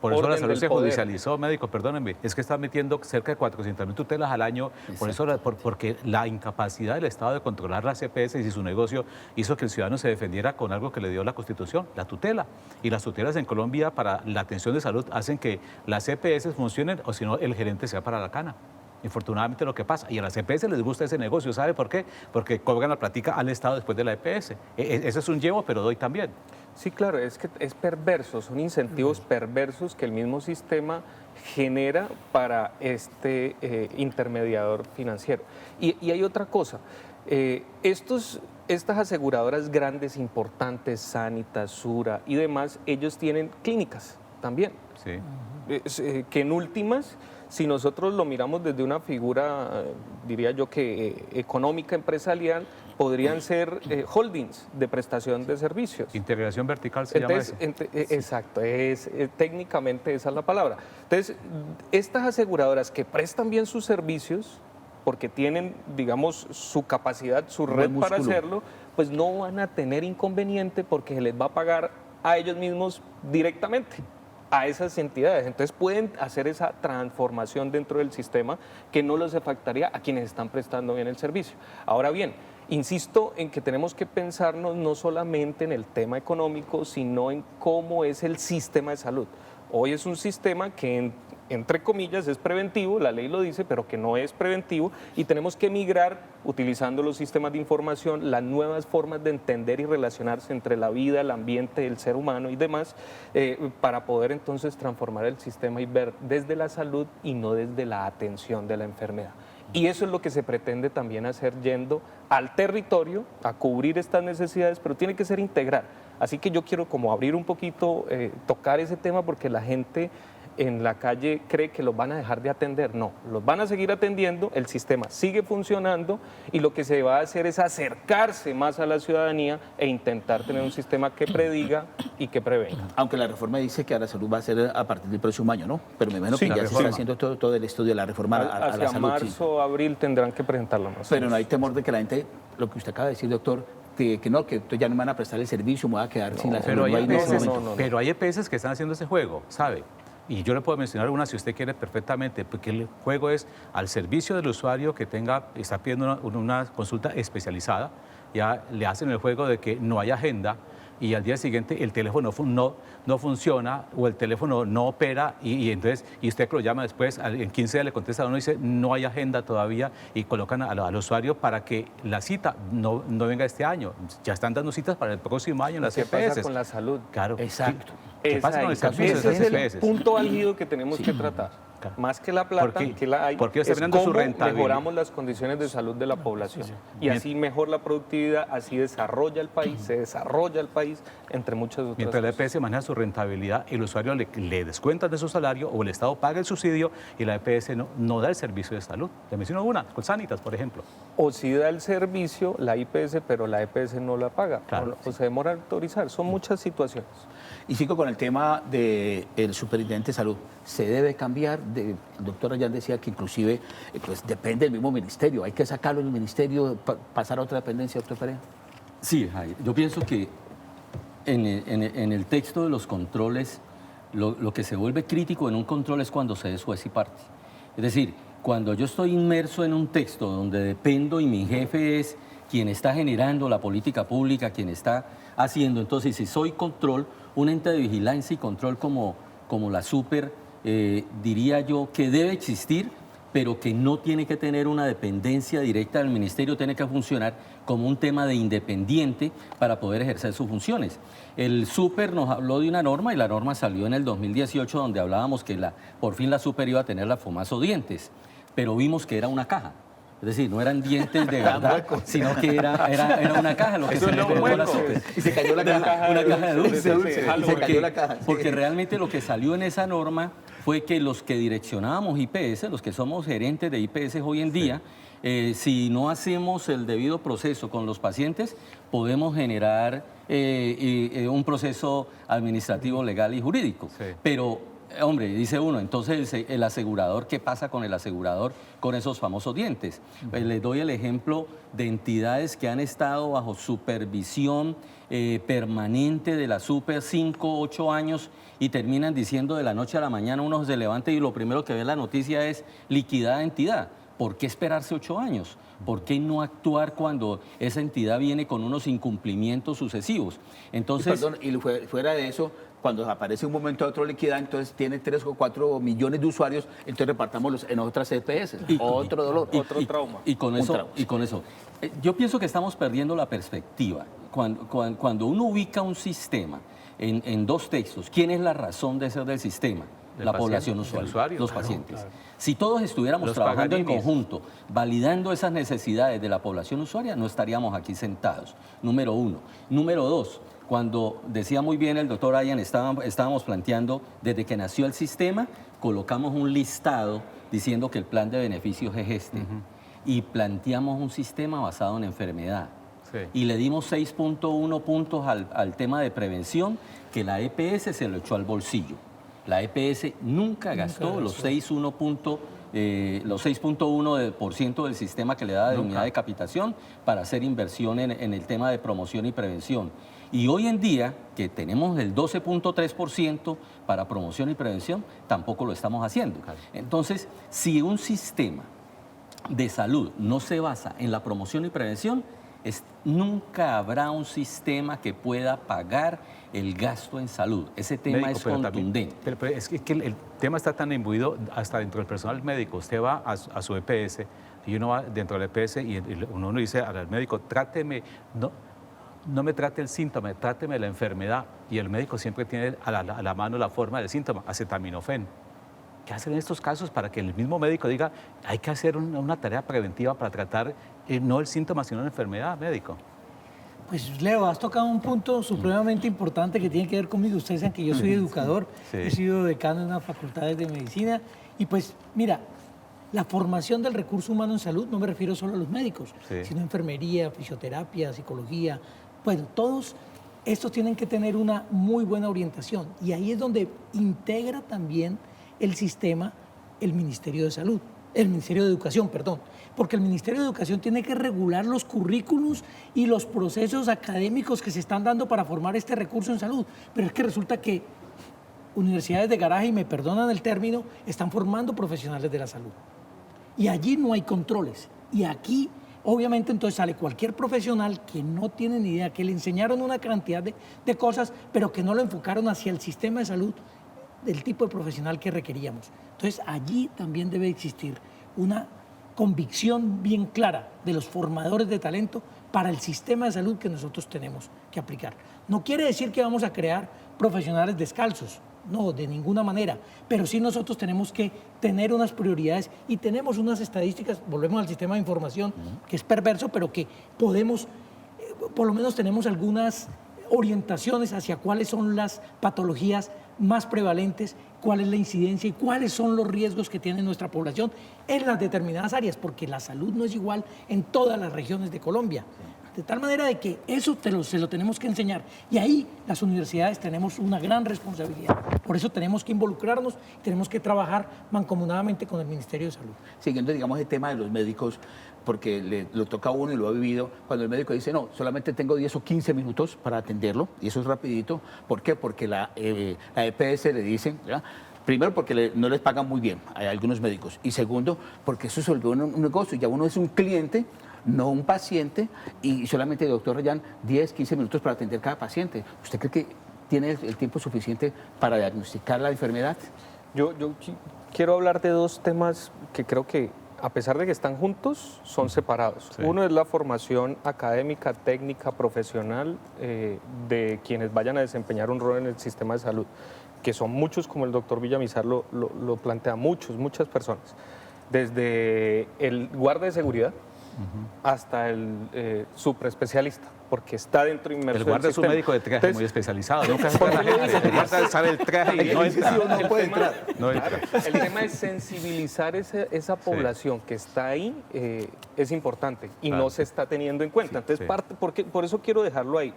Speaker 2: Por eso la salud
Speaker 5: del
Speaker 2: se
Speaker 5: poder.
Speaker 2: judicializó, médico, perdónenme, es que está metiendo cerca de 400.000 tutelas al año, por eso, porque la incapacidad del Estado de controlar las EPS y su negocio hizo que el ciudadano se defendiera con algo que le dio la Constitución, la tutela. Y las tutelas en Colombia para la atención de salud hacen que las EPS funcionen o si no el gerente sea para la cana. Infortunadamente lo que pasa, y a las EPS les gusta ese negocio, ¿sabe por qué? Porque cobran la plática al Estado después de la EPS. Ese es un llevo, pero doy también.
Speaker 5: Sí, claro, es que es perverso, son incentivos perversos que el mismo sistema genera para este intermediador financiero. Y hay otra cosa, estas aseguradoras grandes, importantes, Sanitas, Sura y demás, ellos tienen clínicas también.
Speaker 2: Sí.
Speaker 5: Que en últimas, si nosotros lo miramos desde una figura, diría yo que económica, empresarial, podrían ser holdings de prestación de servicios.
Speaker 2: Integración vertical se llama eso.
Speaker 5: Exacto, técnicamente esa es la palabra. Entonces, estas aseguradoras que prestan bien sus servicios, porque tienen, digamos, su capacidad, su red para hacerlo, pues no van a tener inconveniente porque se les va a pagar a ellos mismos directamente, a esas entidades. Entonces pueden hacer esa transformación dentro del sistema que no les afectaría a quienes están prestando bien el servicio. Ahora bien, insisto en que tenemos que pensarnos no solamente en el tema económico, sino en cómo es el sistema de salud. Hoy es un sistema que, entre comillas, es preventivo, la ley lo dice, pero que no es preventivo, y tenemos que migrar utilizando los sistemas de información, las nuevas formas de entender y relacionarse entre la vida, el ambiente, el ser humano y demás, para poder entonces transformar el sistema y ver desde la salud y no desde la atención de la enfermedad. Y eso es lo que se pretende también hacer yendo al territorio a cubrir estas necesidades, pero tiene que ser integral. Así que yo quiero como abrir un poquito, tocar ese tema porque la gente en la calle cree que los van a dejar de atender. No, los van a seguir atendiendo, el sistema sigue funcionando y lo que se va a hacer es acercarse más a la ciudadanía e intentar tener un sistema que prediga y que prevenga.
Speaker 3: Aunque la reforma dice que a la salud va a ser a partir del próximo año, ¿no? Pero me imagino que ya se está haciendo todo el estudio de la reforma a la
Speaker 5: Hacia
Speaker 3: salud.
Speaker 5: marzo, abril tendrán que presentarlo más.
Speaker 3: Pero no hay temor de que la gente, lo que usted acaba de decir, doctor, que ya no me van a prestar el servicio, me voy a quedar sin la salud.
Speaker 2: Pero hay EPS que están haciendo ese juego, ¿sabe? Y yo le puedo mencionar una si usted quiere perfectamente, porque el juego es al servicio del usuario que está pidiendo una consulta especializada, ya le hacen el juego de que no hay agenda y al día siguiente el teléfono no funciona o el teléfono no opera y entonces usted que lo llama después, en 15 días le contesta a uno y dice no hay agenda todavía y colocan al usuario para que la cita no venga este año. Ya están dando citas para el próximo año en las EPS.
Speaker 5: ¿Qué pasa con la salud?
Speaker 2: Claro.
Speaker 3: Exacto.
Speaker 2: ¿Qué pasa con el servicio de las
Speaker 5: Ese
Speaker 2: EPS?
Speaker 5: es el punto álgido que tenemos que tratar. Más que la plata, que la hay,
Speaker 2: porque está
Speaker 5: es
Speaker 2: mirando su
Speaker 5: cómo
Speaker 2: rentabilidad.
Speaker 5: mejoramos las condiciones de salud de la población. Y así mejor la productividad, así desarrolla el país, se desarrolla el país, entre muchas otras
Speaker 2: Mientras la
Speaker 5: cosas.
Speaker 2: EPS maneja su rentabilidad, el usuario le descuentan de su salario o el Estado paga el subsidio y la EPS no da el servicio de salud. Le menciono una, con Sanitas, por ejemplo.
Speaker 5: O sí da el servicio la IPS, pero la EPS no la paga.
Speaker 2: Claro,
Speaker 5: o se demora en autorizar. Son muchas situaciones.
Speaker 3: Y sigo con el tema del superintendente de salud. ¿Se debe cambiar? El doctor Rayán decía que inclusive pues, depende del mismo ministerio. ¿Hay que sacarlo del ministerio, pasar a otra dependencia, doctor Perea?
Speaker 4: Sí, Jair. Yo pienso que en el texto de los controles, lo que se vuelve crítico en un control es cuando se es juez y parte. Es decir, cuando yo estoy inmerso en un texto donde dependo y mi jefe es quien está generando la política pública, quien está haciendo, entonces si soy control, un ente de vigilancia y control como la super, diría yo que debe existir, pero que no tiene que tener una dependencia directa del ministerio, tiene que funcionar como un tema de independiente para poder ejercer sus funciones. El super nos habló de una norma y la norma salió en el 2018 donde hablábamos que por fin la super iba a tener la FOMASO dientes, pero vimos que era una caja. Es decir, no eran dientes de verdad, sino que era una caja lo que se le colocó a la super.
Speaker 3: Y se cayó la caja.
Speaker 4: Una caja de dulce.
Speaker 3: Y se cayó la caja.
Speaker 4: Porque realmente lo que salió en esa norma fue que los que direccionábamos IPS, los que somos gerentes de IPS hoy en día, si no hacemos el debido proceso con los pacientes, podemos generar un proceso administrativo, legal y jurídico.
Speaker 2: Sí.
Speaker 4: Pero Hombre, dice uno, entonces el asegurador, ¿qué pasa con el asegurador con esos famosos dientes? Pues les doy el ejemplo de entidades que han estado bajo supervisión permanente de la Super 5, 8 años y terminan diciendo de la noche a la mañana uno se levanta y lo primero que ve en la noticia es liquidada entidad. ¿Por qué esperarse 8 años? ¿Por qué no actuar cuando esa entidad viene con unos incumplimientos sucesivos? Entonces,
Speaker 3: y fuera de eso, cuando aparece un momento de otro liquidad, entonces tiene 3 o 4 millones de usuarios, entonces repartámoslos en otras EPS. Otro dolor.
Speaker 5: Otro trauma.
Speaker 4: Y con eso, yo pienso que estamos perdiendo la perspectiva. Cuando uno ubica un sistema en 2 textos, ¿quién es la razón de ser del sistema? La población usuaria, los pacientes. Claro. Si todos estuviéramos trabajando en conjunto, validando esas necesidades de la población usuaria, no estaríamos aquí sentados, número 1. Número 2, cuando decía muy bien el doctor Ryan, estábamos planteando, desde que nació el sistema, colocamos un listado diciendo que el plan de beneficios es este. Y planteamos un sistema basado en enfermedad. Sí. Y le dimos 6.1 puntos al tema de prevención, que la EPS se lo echó al bolsillo. La EPS nunca gastó los 6.1% del sistema que le da de unidad de capitación para hacer inversión en el tema de promoción y prevención. Y hoy en día, que tenemos el 12.3% para promoción y prevención, tampoco lo estamos haciendo. Entonces, si un sistema de salud no se basa en la promoción y prevención, nunca habrá un sistema que pueda pagar el gasto en salud. Ese tema es contundente.
Speaker 2: Pero es que el tema está tan imbuido hasta dentro del personal médico. Usted va a su EPS y uno va dentro del EPS y uno le dice al médico, tráteme, no me trate el síntoma, tráteme la enfermedad. Y el médico siempre tiene a la mano la forma del síntoma, acetaminofén. ¿Qué hacer en estos casos para que el mismo médico diga, hay que hacer una tarea preventiva para tratar no el síntoma, sino la enfermedad, médico?
Speaker 6: Pues Leo, has tocado un punto supremamente importante que tiene que ver conmigo. Ustedes saben que yo soy educador, sí. He sido decano en unas facultades de medicina y pues mira, la formación del recurso humano en salud no me refiero solo a los médicos, sino a enfermería, fisioterapia, psicología. Bueno, todos estos tienen que tener una muy buena orientación y ahí es donde integra también el sistema, el Ministerio de Salud, el Ministerio de Educación, perdón, porque el Ministerio de Educación tiene que regular los currículos y los procesos académicos que se están dando para formar este recurso en salud, pero es que resulta que universidades de garaje, y me perdonan el término, están formando profesionales de la salud y allí no hay controles y aquí obviamente entonces sale cualquier profesional que no tiene ni idea, que le enseñaron una cantidad de cosas, pero que no lo enfocaron hacia el sistema de salud del tipo de profesional que requeríamos. Entonces, allí también debe existir una convicción bien clara de los formadores de talento para el sistema de salud que nosotros tenemos que aplicar. No quiere decir que vamos a crear profesionales descalzos, no, de ninguna manera, pero sí nosotros tenemos que tener unas prioridades y tenemos unas estadísticas, volvemos al sistema de información, que es perverso, pero que podemos, por lo menos tenemos algunas orientaciones hacia cuáles son las patologías más prevalentes, cuál es la incidencia y cuáles son los riesgos que tiene nuestra población en las determinadas áreas, porque la salud no es igual en todas las regiones de Colombia. De tal manera de que eso se lo tenemos que enseñar. Y ahí las universidades tenemos una gran responsabilidad. Por eso tenemos que involucrarnos, tenemos que trabajar mancomunadamente con el Ministerio de Salud.
Speaker 3: Siguiendo, digamos, el tema de los médicos, porque lo toca a uno y lo ha vivido, cuando el médico dice, no, solamente tengo 10 o 15 minutos para atenderlo, y eso es rapidito. ¿Por qué? Porque la EPS le dice, ¿verdad? Primero, porque no les pagan muy bien a algunos médicos. Y segundo, porque eso se volvió un negocio. Ya uno es un cliente, no un paciente, y solamente, doctor Ryan, 10, 15 minutos para atender cada paciente. ¿Usted cree que tiene el tiempo suficiente para diagnosticar la enfermedad?
Speaker 5: Yo quiero hablar de 2 temas que creo que, a pesar de que están juntos, son separados. Sí. Uno es la formación académica, técnica, profesional de quienes vayan a desempeñar un rol en el sistema de salud, que son muchos, como el doctor Villamizar lo plantea, muchas personas. Desde el guardia de seguridad hasta el superespecialista, porque está dentro inmerso.
Speaker 2: El guardia es un médico de traje muy especializado, nunca se el guardia sabe el traje y no entra.
Speaker 5: No puede entrar. No entra. El tema es sensibilizar esa población que está ahí, es importante y no se está teniendo en cuenta. Entonces, por eso quiero dejarlo ahí.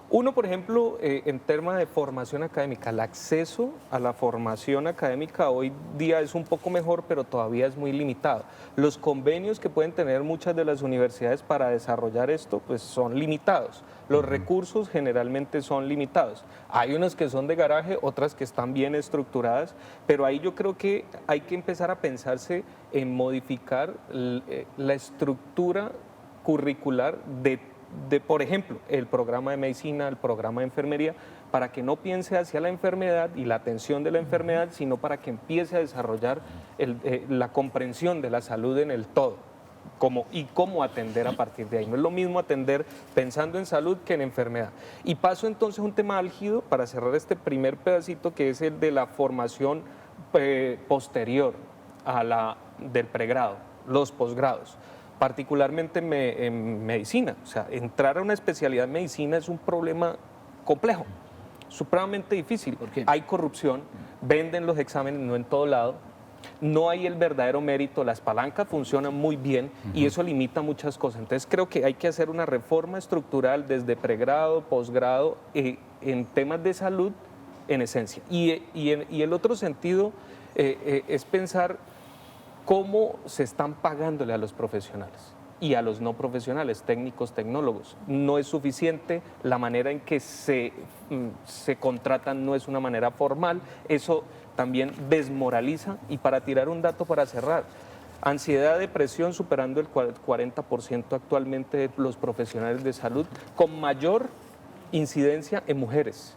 Speaker 5: Uno, por ejemplo, en temas de formación académica, el acceso a la formación académica hoy día es un poco mejor, pero todavía es muy limitado. Los convenios que pueden tener muchas de las universidades para desarrollar esto, pues son limitados. Los recursos generalmente son limitados. Hay unas que son de garaje, otras que están bien estructuradas, pero ahí yo creo que hay que empezar a pensarse en modificar la estructura curricular de, por ejemplo, el programa de medicina, el programa de enfermería, para que no piense hacia la enfermedad y la atención de la enfermedad, sino para que empiece a desarrollar la comprensión de la salud en el todo y cómo atender a partir de ahí. No es lo mismo atender pensando en salud que en enfermedad. Y paso entonces a un tema álgido para cerrar este primer pedacito, que es el de la formación posterior a la del pregrado, los posgrados. Particularmente en medicina. O sea, entrar a una especialidad en medicina es un problema complejo, supremamente difícil.
Speaker 3: ¿Por qué?
Speaker 5: Hay corrupción, venden los exámenes, no en todo lado, no hay el verdadero mérito, las palancas funcionan muy bien y eso limita muchas cosas. Entonces creo que hay que hacer una reforma estructural desde pregrado, posgrado, en temas de salud en esencia. Y el otro sentido es pensar cómo se están pagándole a los profesionales y a los no profesionales, técnicos, tecnólogos. No es suficiente, la manera en que se contratan no es una manera formal, eso también desmoraliza. Y para tirar un dato para cerrar, ansiedad, depresión superando el 40% actualmente de los profesionales de salud, con mayor incidencia en mujeres.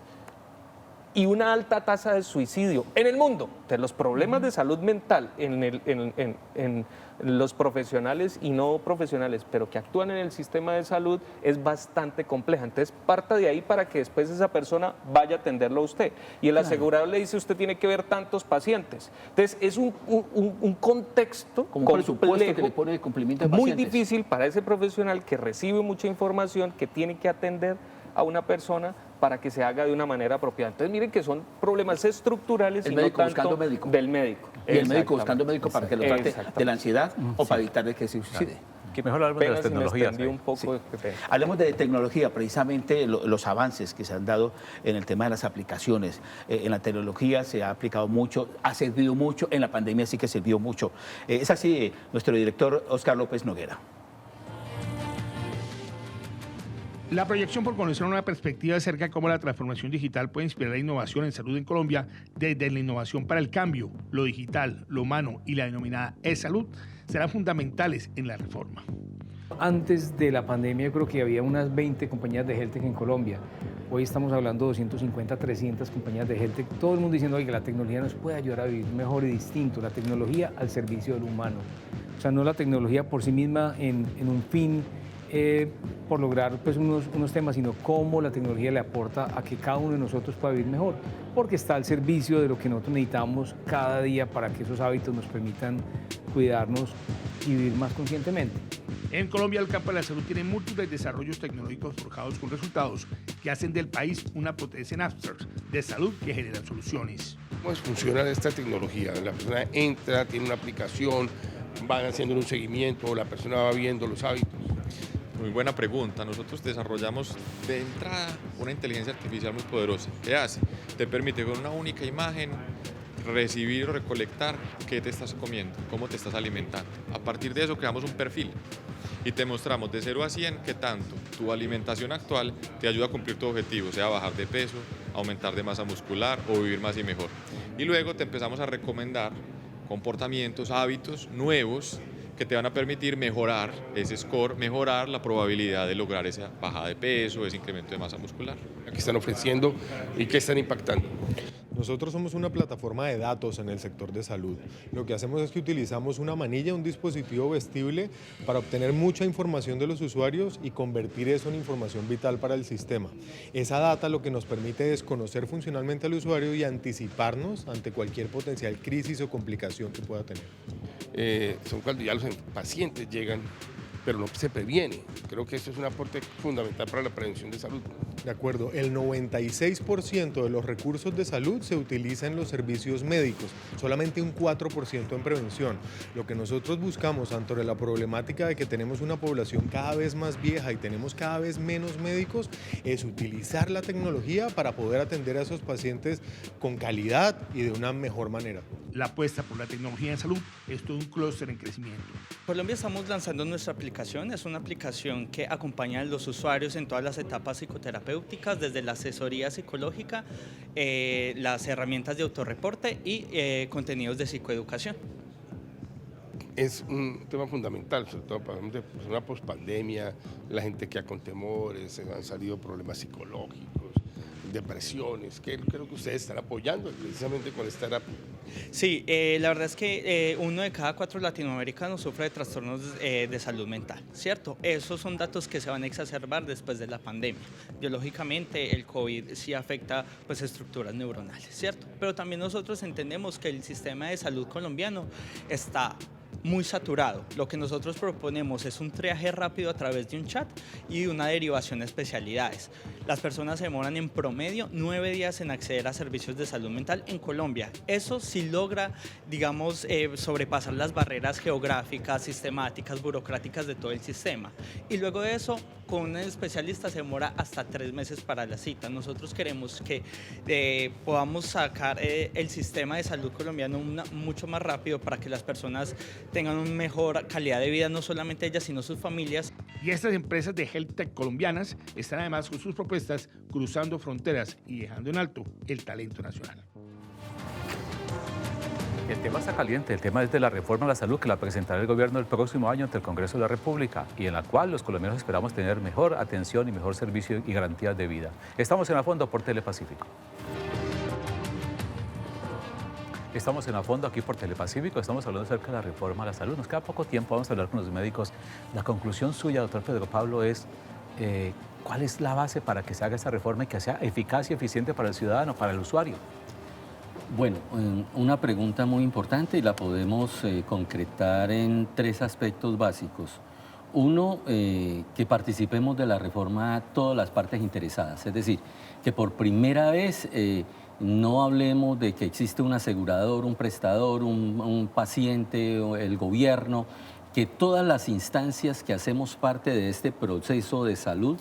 Speaker 5: Y una alta tasa de suicidio en el mundo. Entonces, los problemas de salud mental en los profesionales y no profesionales, pero que actúan en el sistema de salud, es bastante compleja. Entonces, parta de ahí para que después esa persona vaya a atenderlo a usted. Y el asegurador le dice, usted tiene que ver tantos pacientes. Entonces, es un contexto
Speaker 3: como un presupuesto que le pone de cumplimiento de
Speaker 5: muy
Speaker 3: pacientes.
Speaker 5: difícil para ese profesional que recibe mucha información, que tiene que atender a una persona para que se haga de una manera apropiada. Entonces, miren que son problemas estructurales
Speaker 3: el
Speaker 5: y
Speaker 3: médico
Speaker 5: no tanto
Speaker 3: buscando médico.
Speaker 5: del médico.
Speaker 3: Y el médico buscando médico para que lo trate de la ansiedad o para evitar que se suicide.
Speaker 2: Que mejor hablamos de las
Speaker 5: Pena si me
Speaker 2: tecnologías.
Speaker 5: extendí un poco.
Speaker 3: Hablemos de tecnología, precisamente los avances que se han dado en el tema de las aplicaciones. En la tecnología se ha aplicado mucho, ha servido mucho, en la pandemia sí que sirvió mucho. Es así, nuestro director Oscar López Noguera.
Speaker 8: La proyección por conocer una perspectiva acerca de cómo la transformación digital puede inspirar la innovación en salud en Colombia, desde la innovación para el cambio, lo digital, lo humano y la denominada e-salud, serán fundamentales en la reforma.
Speaker 9: Antes de la pandemia yo creo que había unas 20 compañías de HealthTech en Colombia. Hoy estamos hablando de 250, 300 compañías de HealthTech. Todo el mundo diciendo que la tecnología nos puede ayudar a vivir mejor y distinto. La tecnología al servicio del humano. O sea, no la tecnología por sí misma en un fin por lograr pues, unos temas, sino cómo la tecnología le aporta a que cada uno de nosotros pueda vivir mejor, porque está al servicio de lo que nosotros necesitamos cada día para que esos hábitos nos permitan cuidarnos y vivir más conscientemente.
Speaker 8: En Colombia, el campo de la salud tiene múltiples desarrollos tecnológicos forjados con resultados que hacen del país una potencia en Upstart de salud que generan soluciones.
Speaker 10: ¿Cómo funciona esta tecnología? La persona entra, tiene una aplicación, van haciendo un seguimiento, la persona va viendo los hábitos.
Speaker 11: Muy buena pregunta. Nosotros desarrollamos de entrada una inteligencia artificial muy poderosa. ¿Qué hace? Te permite con una única imagen recibir o recolectar qué te estás comiendo, cómo te estás alimentando. A partir de eso creamos un perfil y te mostramos de 0 a 100 qué tanto tu alimentación actual te ayuda a cumplir tu objetivo, sea bajar de peso, aumentar de masa muscular o vivir más y mejor. Y luego te empezamos a recomendar comportamientos, hábitos nuevos que te van a permitir mejorar ese score, mejorar la probabilidad de lograr esa bajada de peso, ese incremento de masa muscular.
Speaker 10: ¿Qué están ofreciendo y qué están impactando?
Speaker 12: Nosotros somos una plataforma de datos en el sector de salud. Lo que hacemos es que utilizamos una manilla, un dispositivo vestible para obtener mucha información de los usuarios y convertir eso en información vital para el sistema. Esa data lo que nos permite es conocer funcionalmente al usuario y anticiparnos ante cualquier potencial crisis o complicación que pueda tener.
Speaker 10: Son cuando ya los pacientes llegan, pero no se previene. Creo que eso es un aporte fundamental para la prevención de salud.
Speaker 12: De acuerdo, el 96% de los recursos de salud se utiliza en los servicios médicos, solamente un 4% en prevención. Lo que nosotros buscamos ante la problemática de que tenemos una población cada vez más vieja y tenemos cada vez menos médicos es utilizar la tecnología para poder atender a esos pacientes con calidad y de una mejor manera.
Speaker 8: La apuesta por la tecnología en salud es todo un clúster en crecimiento.
Speaker 13: Colombia estamos lanzando nuestra aplicación, es una aplicación que acompaña a los usuarios en todas las etapas psicoterapéuticas, desde la asesoría psicológica, las herramientas de autorreporte y contenidos de psicoeducación.
Speaker 10: Es un tema fundamental, sobre todo para una pospandemia, la gente queda con temores, han salido problemas psicológicos, depresiones, que creo que ustedes están apoyando precisamente con esta terapia.
Speaker 13: Sí, la verdad es que 1 de cada 4 latinoamericanos sufre de trastornos de salud mental, ¿cierto? Esos son datos que se van a exacerbar después de la pandemia. Biológicamente el COVID sí afecta pues estructuras neuronales, ¿cierto? Pero también nosotros entendemos que el sistema de salud colombiano está muy saturado. Lo que nosotros proponemos es un triaje rápido a través de un chat y una derivación a especialidades. Las personas se demoran en promedio 9 días en acceder a servicios de salud mental en Colombia. Eso sí logra, digamos, sobrepasar las barreras geográficas, sistemáticas, burocráticas de todo el sistema. Y luego de eso, con un especialista se demora hasta 3 meses para la cita. Nosotros queremos que podamos sacar el sistema de salud colombiano mucho más rápido para que las personas tengan una mejor calidad de vida, no solamente ellas, sino sus familias.
Speaker 8: Y estas empresas de Health Tech colombianas están además con sus propuestas cruzando fronteras y dejando en alto el talento nacional.
Speaker 2: El tema está caliente, el tema es de la reforma a la salud que la presentará el gobierno el próximo año ante el Congreso de la República y en la cual los colombianos esperamos tener mejor atención y mejor servicio y garantías de vida. Estamos en A Fondo por Telepacífico. Estamos en A Fondo aquí por Telepacífico, estamos hablando acerca de la reforma a la salud. Nos queda poco tiempo, vamos a hablar con los médicos. La conclusión suya, doctor Pedro Pablo, es ¿cuál es la base para que se haga esta reforma y que sea eficaz y eficiente para el ciudadano, para el usuario?
Speaker 4: Bueno, una pregunta muy importante y la podemos concretar en 3 aspectos básicos. Uno, que participemos de la reforma todas las partes interesadas, es decir, que por primera vez no hablemos de que existe un asegurador, un prestador, un paciente, el gobierno, que todas las instancias que hacemos parte de este proceso de salud,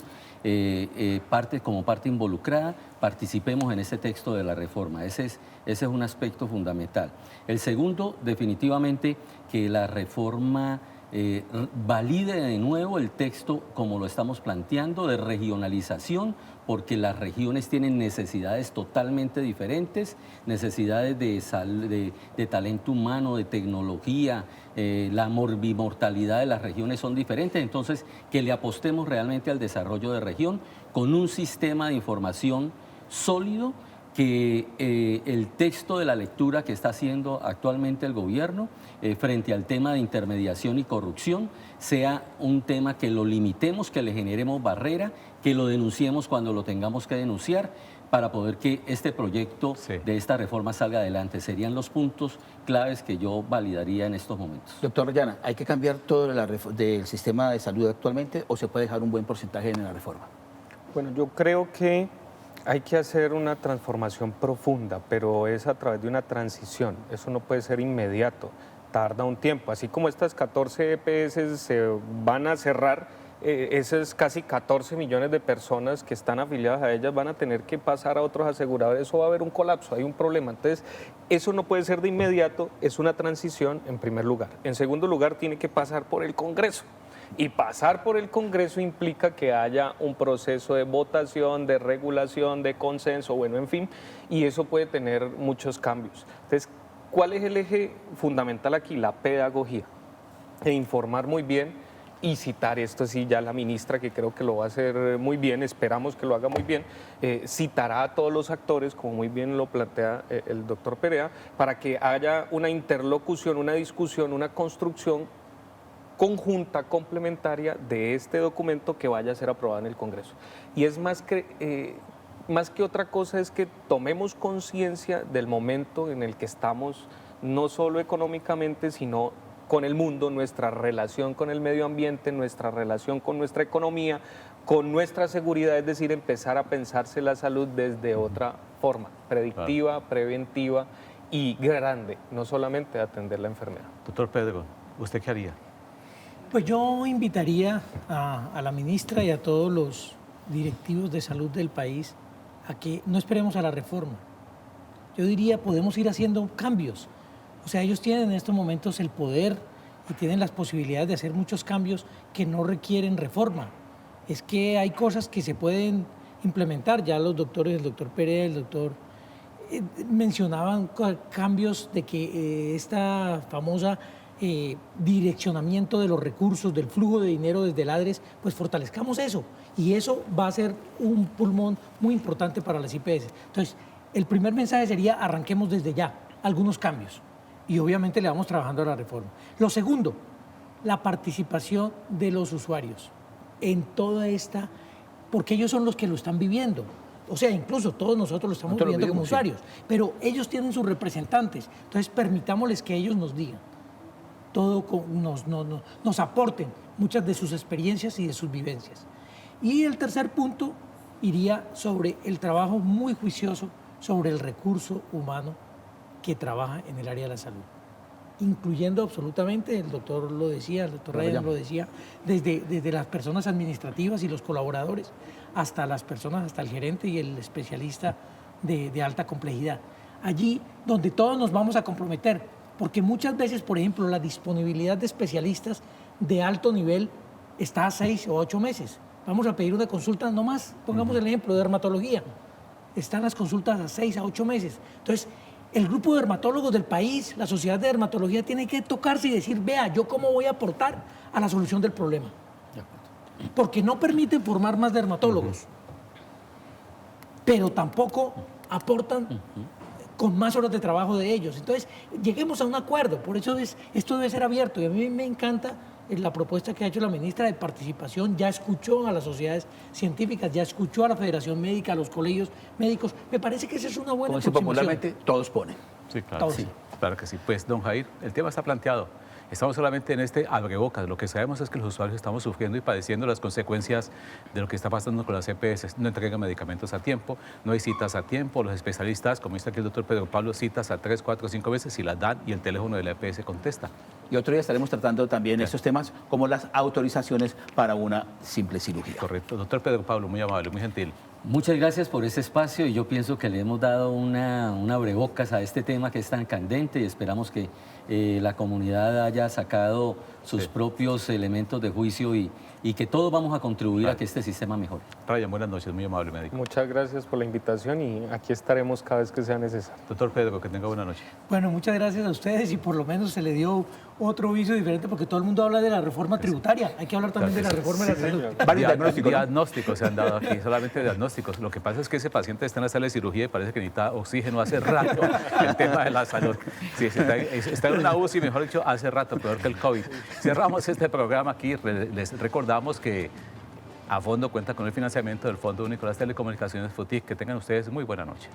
Speaker 4: como parte involucrada, participemos en este texto de la reforma. Ese es un aspecto fundamental. El segundo, definitivamente, que la reforma valide de nuevo el texto como lo estamos planteando de regionalización, porque las regiones tienen necesidades totalmente diferentes, necesidades de talento humano, de tecnología, la morbimortalidad de las regiones son diferentes, entonces que le apostemos realmente al desarrollo de región con un sistema de información sólido, que el texto de la lectura que está haciendo actualmente el gobierno frente al tema de intermediación y corrupción sea un tema que lo limitemos, que le generemos barrera, que lo denunciemos cuando lo tengamos que denunciar para poder que este proyecto de esta reforma salga adelante. Serían los puntos claves que yo validaría en estos momentos.
Speaker 3: Doctor Orellana, ¿hay que cambiar todo del sistema de salud actualmente o se puede dejar un buen porcentaje en la reforma?
Speaker 5: Bueno, yo creo que hay que hacer una transformación profunda, pero es a través de una transición. Eso no puede ser inmediato, tarda un tiempo. Así como estas 14 EPS se van a cerrar, esas casi 14 millones de personas que están afiliadas a ellas van a tener que pasar a otros aseguradores. Eso va a haber un colapso, hay un problema. Entonces, eso no puede ser de inmediato, es una transición en primer lugar. En segundo lugar, tiene que pasar por el Congreso. Y pasar por el Congreso implica que haya un proceso de votación, de regulación, de consenso, bueno, en fin, y eso puede tener muchos cambios. Entonces, ¿cuál es el eje fundamental aquí? La pedagogía, e informar muy bien y citar esto, sí, ya la ministra, que creo que lo va a hacer muy bien, esperamos que lo haga muy bien, citará a todos los actores, como muy bien lo plantea el doctor Perea, para que haya una interlocución, una discusión, una construcción conjunta, complementaria de este documento que vaya a ser aprobado en el Congreso. Y es más que otra cosa, es que tomemos conciencia del momento en el que estamos, no solo económicamente, sino con el mundo, nuestra relación con el medio ambiente, nuestra relación con nuestra economía, con nuestra seguridad, es decir, empezar a pensarse la salud desde otra forma, predictiva, preventiva y grande, no solamente atender la enfermedad.
Speaker 2: Doctor Pedro, ¿usted qué haría?
Speaker 6: Pues yo invitaría a la ministra y a todos los directivos de salud del país a que no esperemos a la reforma. Yo diría, podemos ir haciendo cambios. O sea, ellos tienen en estos momentos el poder y tienen las posibilidades de hacer muchos cambios que no requieren reforma. Es que hay cosas que se pueden implementar. Ya los doctores, el doctor Pérez, el doctor, mencionaban cambios de que esta famosa direccionamiento de los recursos, del flujo de dinero desde el ADRES, pues fortalezcamos eso. Y eso va a ser un pulmón muy importante para las IPS. Entonces, el primer mensaje sería arranquemos desde ya algunos cambios. Y obviamente le vamos trabajando a la reforma. Lo segundo, la participación de los usuarios en toda esta, porque ellos son los que lo están viviendo. O sea, incluso todos nosotros lo estamos viviendo como usuarios, pero ellos tienen sus representantes. Entonces, permitámosles que ellos nos digan, nos aporten muchas de sus experiencias y de sus vivencias. Y el tercer punto iría sobre el trabajo muy juicioso sobre el recurso humano que trabaja en el área de la salud, incluyendo absolutamente, el doctor lo decía, el doctor Ryan lo decía, desde las personas administrativas y los colaboradores, hasta las personas, hasta el gerente y el especialista de alta complejidad. Allí donde todos nos vamos a comprometer, porque muchas veces, por ejemplo, la disponibilidad de especialistas de alto nivel está a 6 o 8 meses. Vamos a pedir una consulta, no más, pongamos el ejemplo de dermatología. Están las consultas a 6 a 8 meses. Entonces, el grupo de dermatólogos del país, la sociedad de dermatología, tiene que tocarse y decir, vea, ¿yo cómo voy a aportar a la solución del problema? Porque no permiten formar más dermatólogos, pero tampoco aportan con más horas de trabajo de ellos. Entonces, lleguemos a un acuerdo. Por eso esto debe ser abierto. Y a mí me encanta la propuesta que ha hecho la ministra de participación. Ya escuchó a las sociedades científicas, ya escuchó a la Federación Médica, a los colegios médicos. Me parece que esa es una buena aproximación.
Speaker 3: Popularmente, todos ponen.
Speaker 2: Sí, claro.
Speaker 6: Todos.
Speaker 2: Sí, claro que sí. Pues, don Jair, el tema está planteado. Estamos solamente en este abrebocas. Lo que sabemos es que los usuarios estamos sufriendo y padeciendo las consecuencias de lo que está pasando con las EPS. No entregan medicamentos a tiempo, no hay citas a tiempo. Los especialistas, como dice aquí el doctor Pedro Pablo, citas a 3, 4, 5 veces y las dan y el teléfono de la EPS contesta.
Speaker 3: Y otro día estaremos tratando también estos temas como las autorizaciones para una simple cirugía.
Speaker 2: Correcto. Doctor Pedro Pablo, muy amable, muy gentil.
Speaker 4: Muchas gracias por este espacio y yo pienso que le hemos dado una abrebocas a este tema que es tan candente y esperamos que la comunidad haya sacado sus propios elementos de juicio y que todos vamos a contribuir a que este sistema mejore.
Speaker 2: Ryan, buenas noches, muy amable médico.
Speaker 5: Muchas gracias por la invitación y aquí estaremos cada vez que sea necesario.
Speaker 2: Doctor Pedro, que tenga buena noche.
Speaker 6: Bueno, muchas gracias a ustedes y por lo menos se le dio otro viso diferente porque todo el mundo habla de la reforma tributaria. Hay que hablar también de la reforma de la salud.
Speaker 2: Varios diagnósticos se han dado aquí, solamente diagnósticos. Lo que pasa es que ese paciente está en la sala de cirugía y parece que necesita oxígeno hace rato, el tema de la salud. Sí, está en una UCI, mejor dicho, hace rato, peor que el COVID. Cerramos este programa aquí, les recordamos que A Fondo cuenta con el financiamiento del Fondo Único de las Telecomunicaciones FUTIC. Que tengan ustedes muy buena noche.